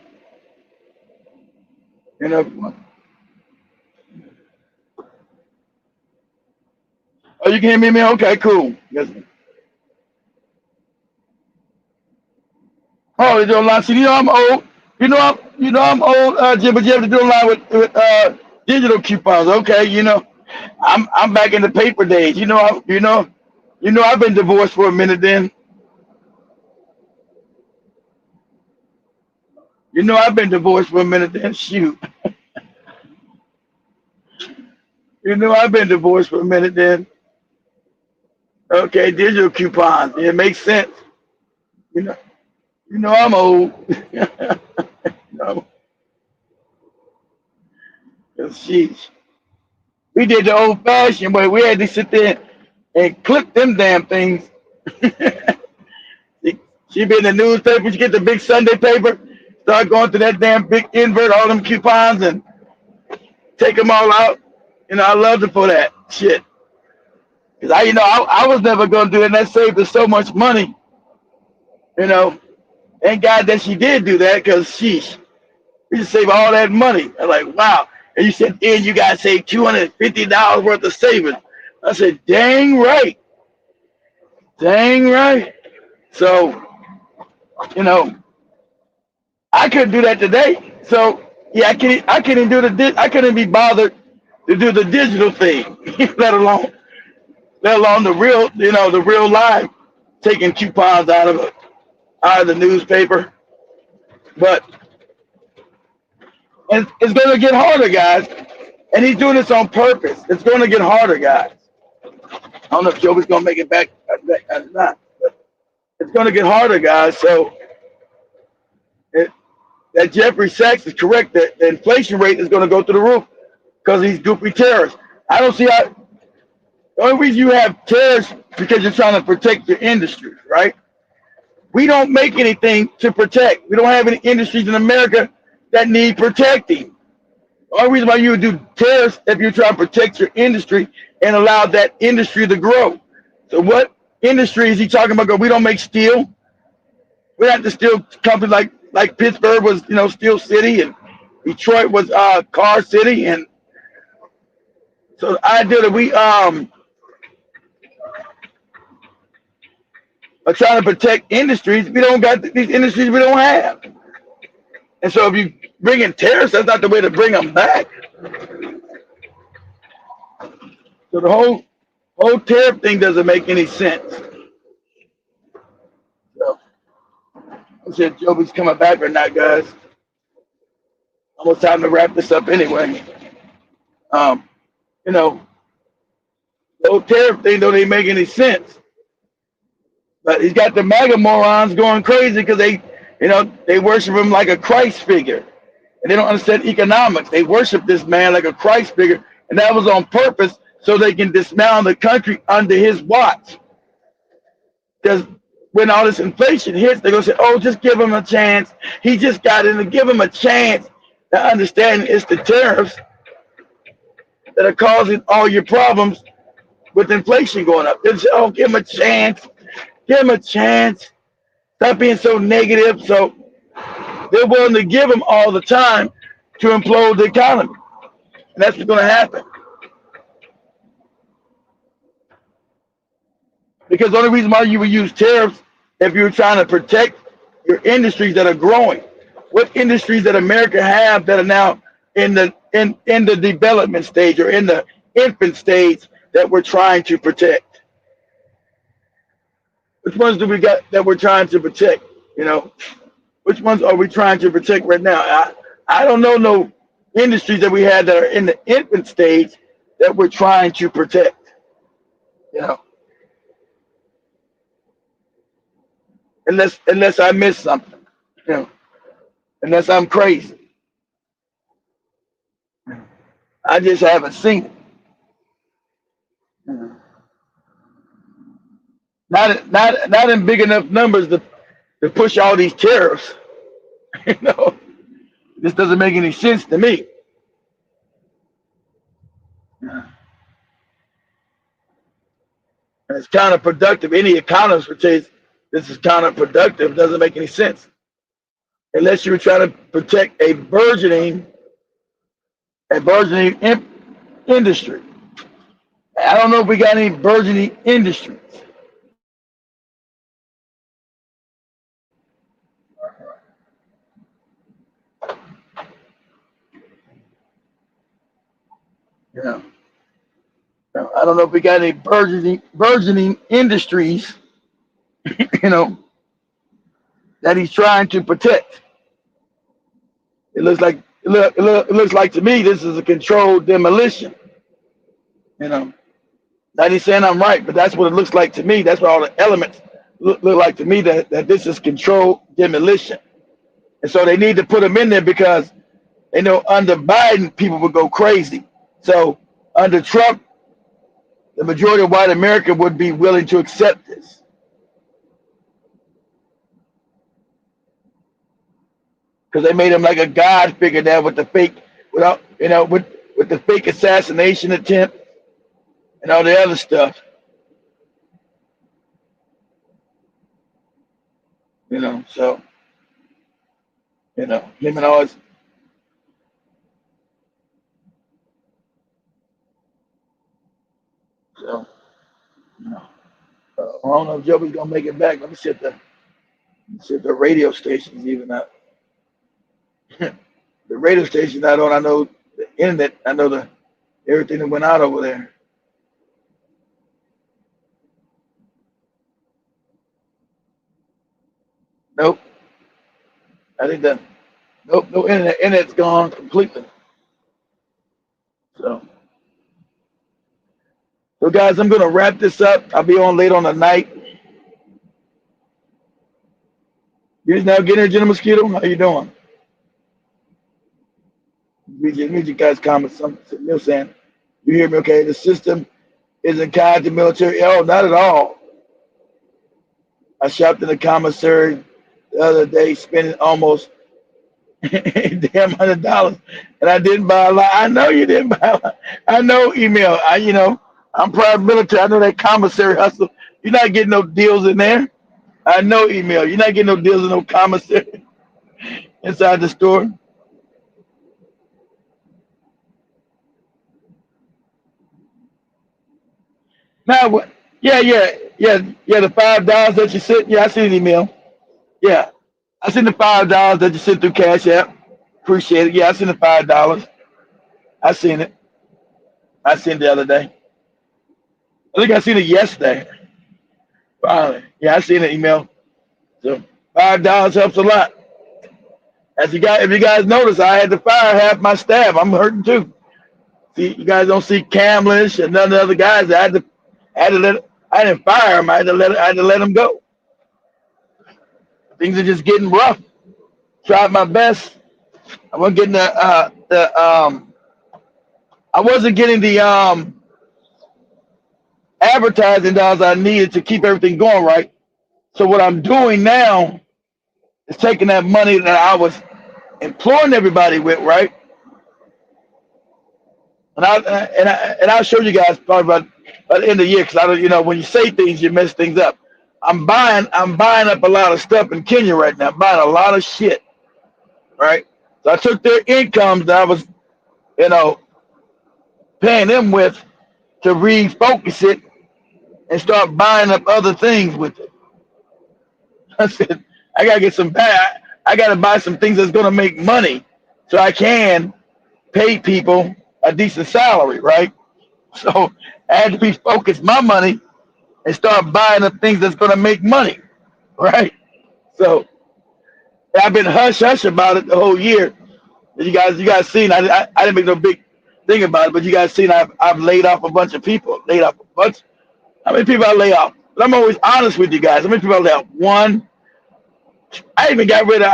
You know. Oh, you can hear me, man? Okay, cool. Yes. Oh, you're doing live. See, you know I'm old. You know I'm old, Jim, but you have to do a lot with digital coupons. Okay, you know, I'm back in the paper days. You know I've been divorced for a minute. Then you know I've been divorced for a minute. Then shoot, you know I've been divorced for a minute. Then okay, digital coupons. It makes sense. You know I'm old. No, sheesh. We did the old fashioned way. We had to sit there and clip them damn things. She be in the newspaper. She get the big Sunday paper, start going through that damn big invert, all them coupons, and take them all out. You know, I loved her for that shit. Cause I was never gonna do it, and that saved us so much money. You know, thank God that she did do that, cause sheesh, we just save all that money. I'm like, wow. And you said, then you guys save $250 worth of savings. I said, dang right. Dang right. So, you know, I couldn't do that today. So yeah, I couldn't do I couldn't be bothered to do the digital thing, let alone the real, the real life, taking coupons out of the newspaper. But And it's going to get harder, guys. And he's doing this on purpose. It's going to get harder, guys. I don't know if Joey's going to make it back or not. But it's going to get harder, guys. So that Jeffrey Sachs is correct. That the inflation rate is going to go through the roof because of these goofy tariffs. I don't see how. The only reason you have tariffs because you're trying to protect your industry, right? We don't make anything to protect. We don't have any industries in America that need protecting. The only reason why you would do tariffs if you're trying to protect your industry and allow that industry to grow. So what industry is he talking about? We don't make steel. We have the steel company like Pittsburgh was, Steel City, and Detroit was Car City, and so the idea that we are trying to protect industries, we don't got these industries we don't have, and so if you bring in tariffs, that's not the way to bring them back. So the whole tariff thing doesn't make any sense. So I'm sure Joby's coming back or not, guys. Almost time to wrap this up anyway. The whole tariff thing don't even make any sense. But he's got the MAGA morons going crazy because they worship him like a Christ figure. And they don't understand economics. They worship this man like a Christ figure. And that was on purpose so they can dismantle the country under his watch. Because when all this inflation hits, they're going to say, oh, just give him a chance. He just got in to give him a chance. Now understand it's the tariffs that are causing all your problems with inflation going up. They say, oh, give him a chance. Give him a chance. Stop being so negative. So they're willing to give him all the time to implode the economy. And that's what's going to happen. Because the only reason why you would use tariffs if you were trying to protect your industries that are growing. What industries that America have that are now in the development stage or in the infant stage that we're trying to protect? Which ones do we got that we're trying to protect? Which ones are we trying to protect right now? I don't know no industries that we had that are in the infant stage that we're trying to protect. Unless I miss something, unless I'm crazy. I just haven't seen it. Not in big enough numbers to push all these tariffs. This doesn't make any sense to me. And it's counterproductive. Any economist would say this is counterproductive. Doesn't make any sense. Unless you're trying to protect a burgeoning industry. I don't know if we got any burgeoning industries. I don't know if we got any burgeoning industries, that he's trying to protect. It looks like to me this is a controlled demolition. Not he's saying I'm right, but that's what it looks like to me. That's what all the elements look like to me, that this is controlled demolition. And so they need to put them in there because they know under Biden people would go crazy. So under Trump, the majority of white America would be willing to accept this. Because they made him like a god figure now with the fake, with the fake assassination attempt and all the other stuff. So him and all his. So I don't know if Joey's gonna make it back. Let me see if the radio station's even up. The radio station not on. I know the internet. I know everything that went out over there. Nope. I think Nope, no internet. Internet's gone completely. So, so guys, I'm gonna wrap this up. I'll be on late on the night. You just now getting Jenna Mosquito? How you doing? Read you guys' comments. Something saying, you hear me? Okay, the system isn't kind to military. Oh, not at all. I shopped in the commissary the other day, spending almost damn $100, and I didn't buy a lot. I know you didn't buy a lot. I know email. I'm proud military. I know that commissary hustle. You're not getting no deals in there. I know email. You're not getting no deals in no commissary inside the store. Now what? Yeah. The $5 that you sent. Yeah, I seen an email. Yeah, I seen the $5 that you sent through Cash App. Appreciate it. Yeah, I seen the $5. I seen it. I seen it the other day. I think I seen it yesterday. Finally. Yeah, I seen the email. So $5 helps a lot. If you guys notice, I had to fire half my staff. I'm hurting too. See, you guys don't see Camlish and none of the other guys. I didn't fire them. I had to let them go. Things are just getting rough. Tried my best. I wasn't getting the advertising dollars I needed to keep everything going right. So what I'm doing now is taking that money that I was employing everybody with, right? And I'll show you guys probably by the end of the year, because I don't, when you say things, you mess things up. I'm buying up a lot of stuff in Kenya right now. I'm buying a lot of shit, right? So I took their incomes that I was, paying them with to refocus it and start buying up other things with it. I said, I gotta get I gotta buy some things that's gonna make money so I can pay people a decent salary, right? So I had to refocus my money and start buying the things that's gonna make money, right? So I've been hush hush about it the whole year. You guys seen I didn't make no big thing about it, but you guys seen I've laid off a bunch of people. How many people I lay off? But I'm always honest with you guys. How many people I lay off? One. I even got rid of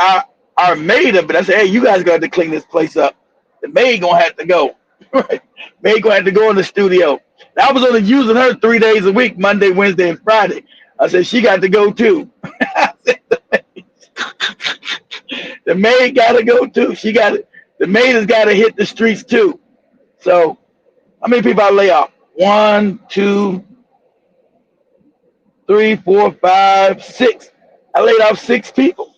our maid of it. I said, hey, you guys got to clean this place up. The maid gonna have to go. Right? Maid gonna have to go in the studio. And I was only using her 3 days a week, Monday, Wednesday, and Friday. I said, she got to go too. The maid got to go too. The maid has got to hit the streets too. So how many people I lay off? 1, 2, 3, 4, 5, 6. I laid off 6 people.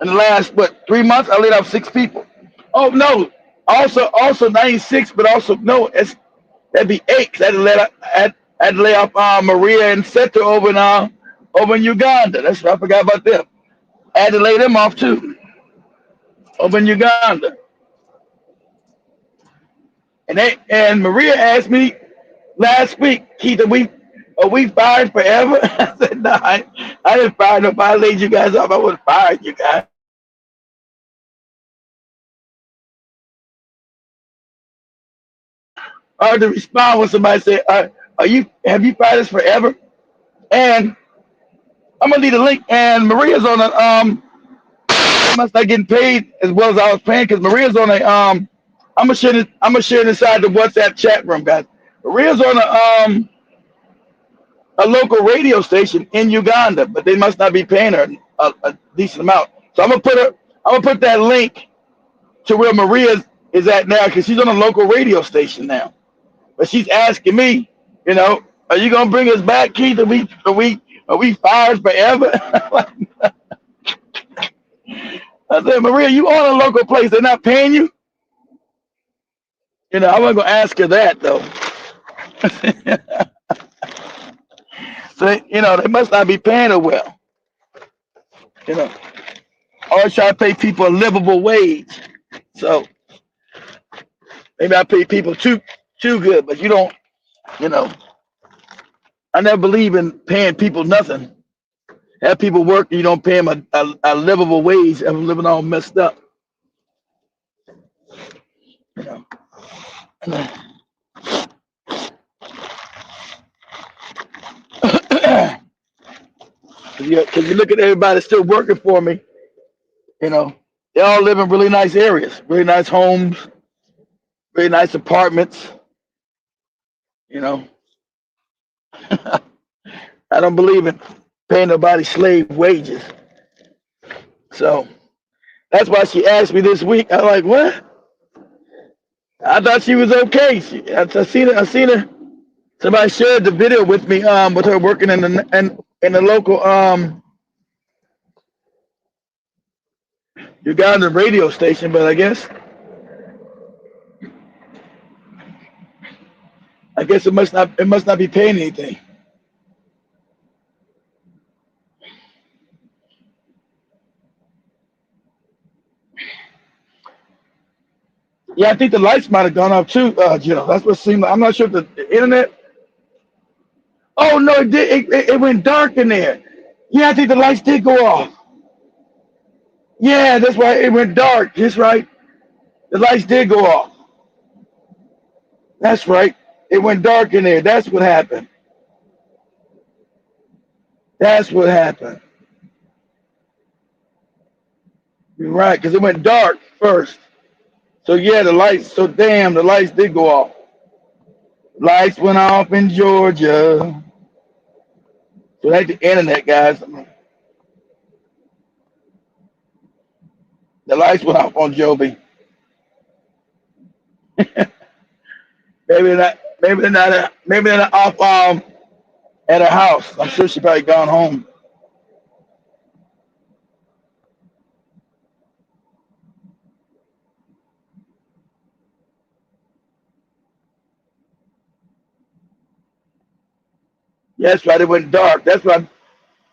In the last 3 months, I laid off 6 people. Oh no, also 96, but also no, that'd be 8. 'Cause I had to lay off Maria and Seta over in Uganda. That's right, I forgot about them. I had to lay them off too, over in Uganda. And Maria asked me last week, Keith, are we fired forever? I said, no, I didn't fire nobody. I laid you guys off. I wouldn't fire you guys. Or to respond when somebody said, have you fired us forever? And I'm gonna leave a link. And Maria's on I must not getting paid as well as I was paying, because Maria's on I'm gonna share it inside the WhatsApp chat room, guys. Maria's on a local radio station in Uganda, but they must not be paying her a decent amount. So I'm gonna put that link to where Maria is at now, because she's on a local radio station now. But she's asking me, are you gonna bring us back, Keith? Are we fired forever? I said, Maria, you on a local place? They're not paying you? I wasn't gonna ask her that though. So they must not be paying her well. Always try to pay people a livable wage. So maybe I pay people too good, but you don't. I never believe in paying people nothing. Have people work and you don't pay them a livable wage and them living all messed up. You know. Because you look at everybody that's still working for me, you know, they all live in really nice areas, really nice homes, really nice apartments. You know, I don't believe in paying nobody slave wages. So that's why she asked me this week. I'm like, what? I thought she was okay. I seen her. I seen her. Somebody shared the video with me. With her working in the local Ugandan radio station, but I guess it must not be paying anything. Yeah, I think the lights might have gone off too, Jill. That's what it seemed like. I'm not sure if the internet. Oh no, it did. It went dark in there. Yeah, I think the lights did go off. Yeah, that's why it went dark. That's right. The lights did go off. That's right. It went dark in there. That's what happened. That's what happened. You're right, because it went dark first. So yeah, the lights. So damn, the lights did go off. Lights went off in Georgia. So that's the internet, guys. The lights went off on Joby. Maybe they're not. Maybe they're not off at her house. I'm sure she probably gone home. Yeah, that's right. It went dark. That's right.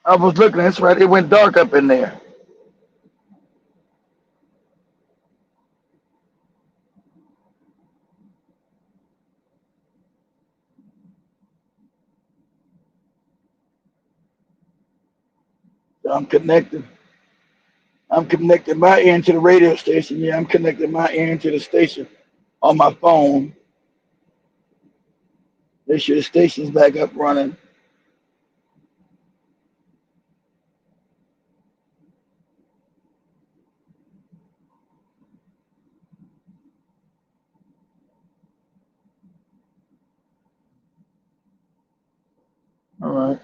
I was looking. That's right. It went dark up in there. So I'm connected. I'm connected my end to the radio station. Yeah, I'm connected my end to the station on my phone. Make sure the station's back up running. All right.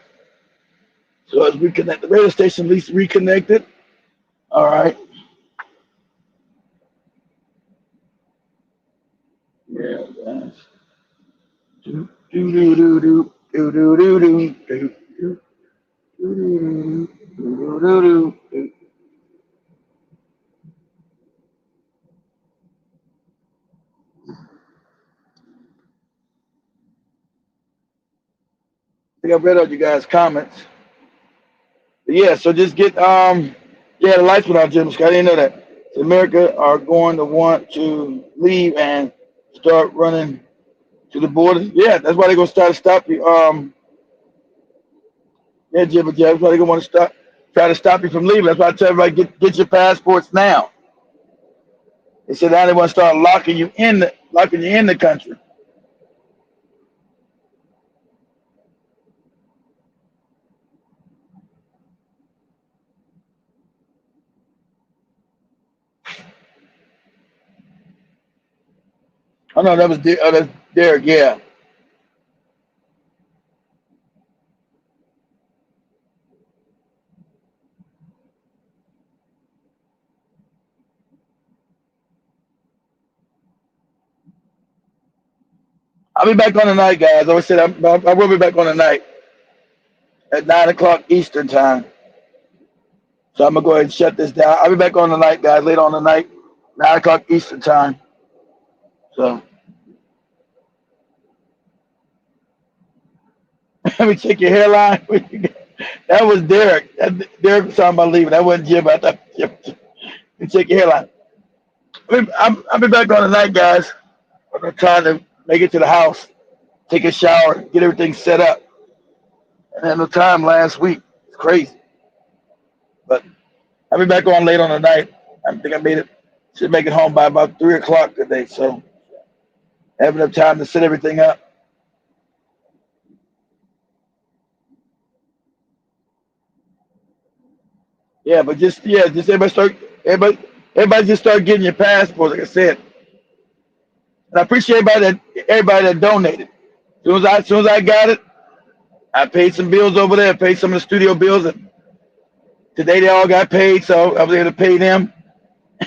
So as we connect, the radio station at least reconnected. All right. Yeah, guys. Do do do do do do do do do do do do do do do. I think I read out you guys' comments. But yeah, so just get yeah, the lights went off, Jim Scott. I didn't know that. So America are going to want to leave and start running to the border. Yeah, that's why they're gonna start to stop you. Yeah, Jim, yeah, that's why they're gonna want to try to stop you from leaving. That's why I tell everybody get your passports now. They said now they want to start locking you in the country. Oh no, that's Derek. Yeah, I'll be back on tonight, guys. I said I will be back on tonight at 9 o'clock Eastern time. So I'm gonna go ahead and shut this down. I'll be back on tonight, guys. Later on tonight, 9 o'clock Eastern time. So let me check your hairline. That was Derek. Derek was talking about leaving. That wasn't Jim. I thought Jim. Let me check your hairline. I'll be back on tonight, guys. I'm trying to make it to the house, take a shower, get everything set up. And had no time last week. It's crazy. But I'll be back on late on the night. I think I made it. Should make it home by about 3 o'clock today. So I have enough time to set everything up. Yeah, but just everybody just start getting your passports, like I said. And I appreciate everybody that donated. As soon as I got it, I paid some bills over there, paid some of the studio bills, and today they all got paid, so I was able to pay them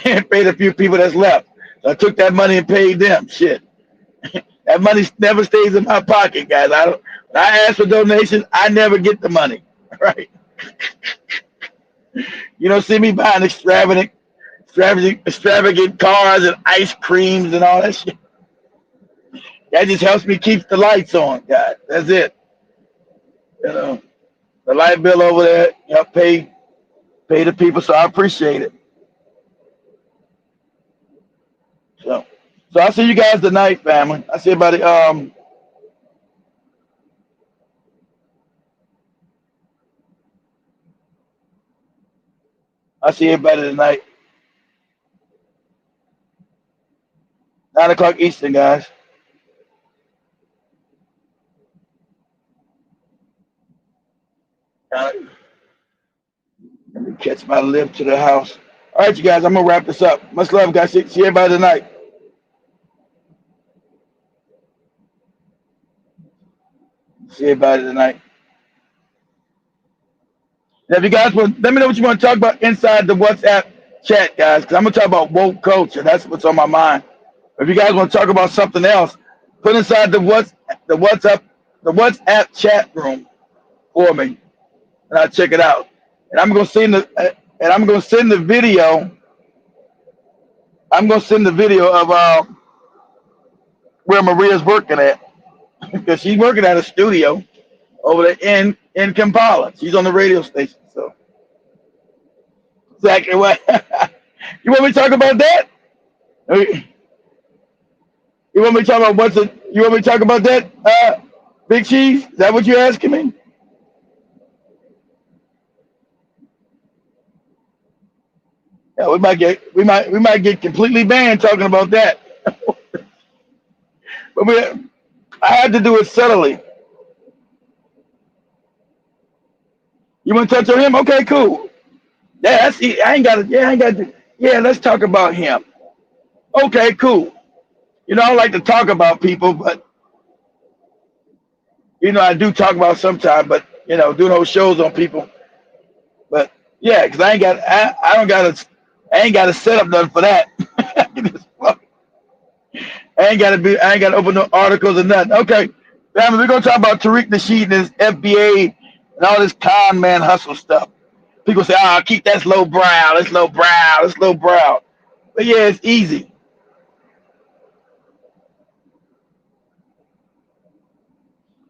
and paid a few people that's left. So I took that money and paid them. Shit. That money never stays in my pocket, guys. When I ask for donations, I never get the money. Right? You don't see me buying extravagant cars and ice creams and all that shit. That just helps me keep the lights on, guys. That's it. You know, the light bill over there, pay the people, so I appreciate it. So I'll see you guys tonight, family. I see everybody. I see everybody tonight. 9 o'clock Eastern, guys. Let me catch my lift to the house. All right, you guys, I'm going to wrap this up. Much love, guys. See everybody tonight. See everybody tonight. Now, if you guys want, let me know what you want to talk about inside the WhatsApp chat, guys, because I'm going to talk about woke culture. That's what's on my mind. If you guys want to talk about something else, put inside the WhatsApp chat room for me, and I'll check it out. And I'm going to send the video. I'm going to send the video of where Maria's working at, because she's working at a studio over there in Kampala. She's on the radio station. So exactly what you want me to talk about that? You want me to talk about you want me to talk about that, Big Cheese? Is that what you're asking me? Yeah, we might get completely banned talking about that. But I had to do it subtly. You want to touch on him? Okay, cool. Yeah, I ain't got to. Yeah, let's talk about him. Okay, cool. I don't like to talk about people, but I do talk about sometimes. But doing those shows on people. But yeah, because I ain't got to set up nothing for that. I ain't got to open no articles or nothing. Okay, family, we're gonna talk about Tariq Nasheed and his FBA and all this con man hustle stuff. People say, keep that low brow. It's low brow. It's low brow. But yeah, it's easy.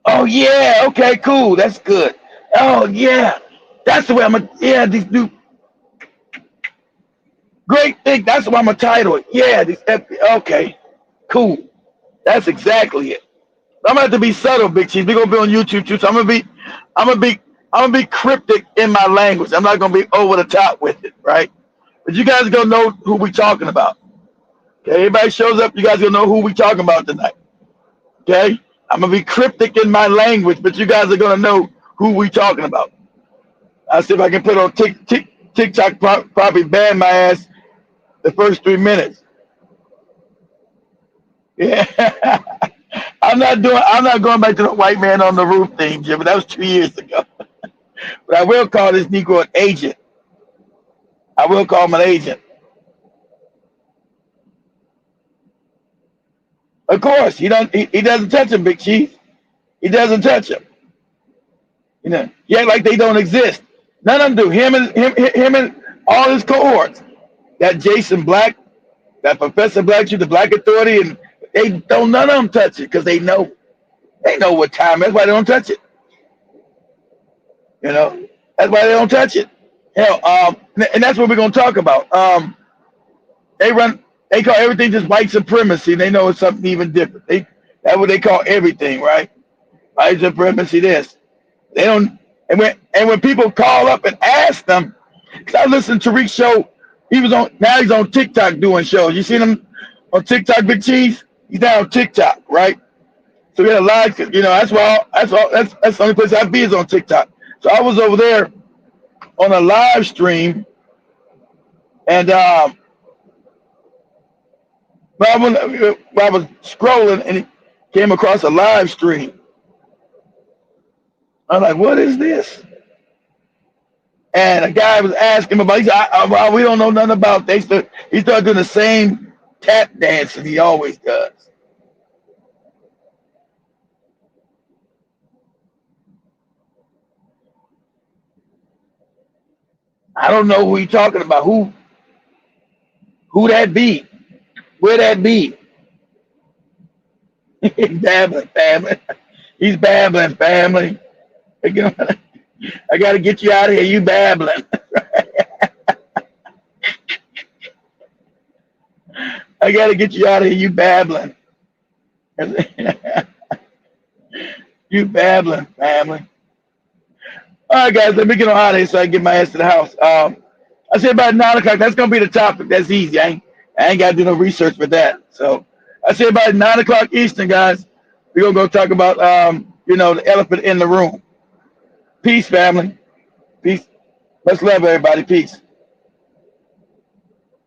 Oh yeah, okay, cool. That's good. Oh yeah, that's the way these new great thing. That's the way I'm gonna title it. Yeah, okay, cool. That's exactly it. I'm gonna have to be subtle, Big Cheese. We're gonna be on YouTube too, so I'm gonna be cryptic in my language. I'm not gonna be over the top with it, right? But you guys are gonna know who we talking about. Okay, everybody shows up, you guys gonna know who we talking about tonight. Okay? I'm gonna be cryptic in my language, but you guys are gonna know who we talking about. I'll see if I can put on TikTok probably ban my ass the first 3 minutes. Yeah. I'm not going back to the white man on the roof thing, Jim, but that was 2 years ago. But I will call this Negro an agent. I will call him an agent. Of course, he doesn't touch him, Big Chief. He doesn't touch him. He act like they don't exist. None of them do. Him and all his cohorts. That Jason Black, that Professor Black, the Black Authority, and none of them touch it because they know what time. That's why they don't touch it. That's why they don't touch it. Hell, and that's what we're gonna talk about. They call everything just white supremacy. They know it's something even different. That's what they call everything, right? White supremacy. This. They don't. And when people call up and ask them, I listened to Tariq's show. Now he's on TikTok doing shows. You seen him on TikTok, Big Cheese? He's now on TikTok, right? So we had a live, that's the only place I be is on TikTok. So I was over there on a live stream, and I was scrolling and it came across a live stream. I'm like, what is this? And a guy was asking him about, he said, we don't know nothing about this. He started doing the same tap dance that he always does. I don't know who he's talking about. Who that be? Where that be? He's babbling, family. He's babbling, family. I got to get you out of here. You babbling. I got to get you out of here. You babbling. You babbling, family. All right, guys, let me get on out of here so I can get my ass to the house. I said about 9 o'clock. That's going to be the topic. That's easy. I ain't got to do no research for that. So I said about 9 o'clock Eastern, guys. We're going to go talk about, the elephant in the room. Peace, family. Peace. Much love, everybody. Peace.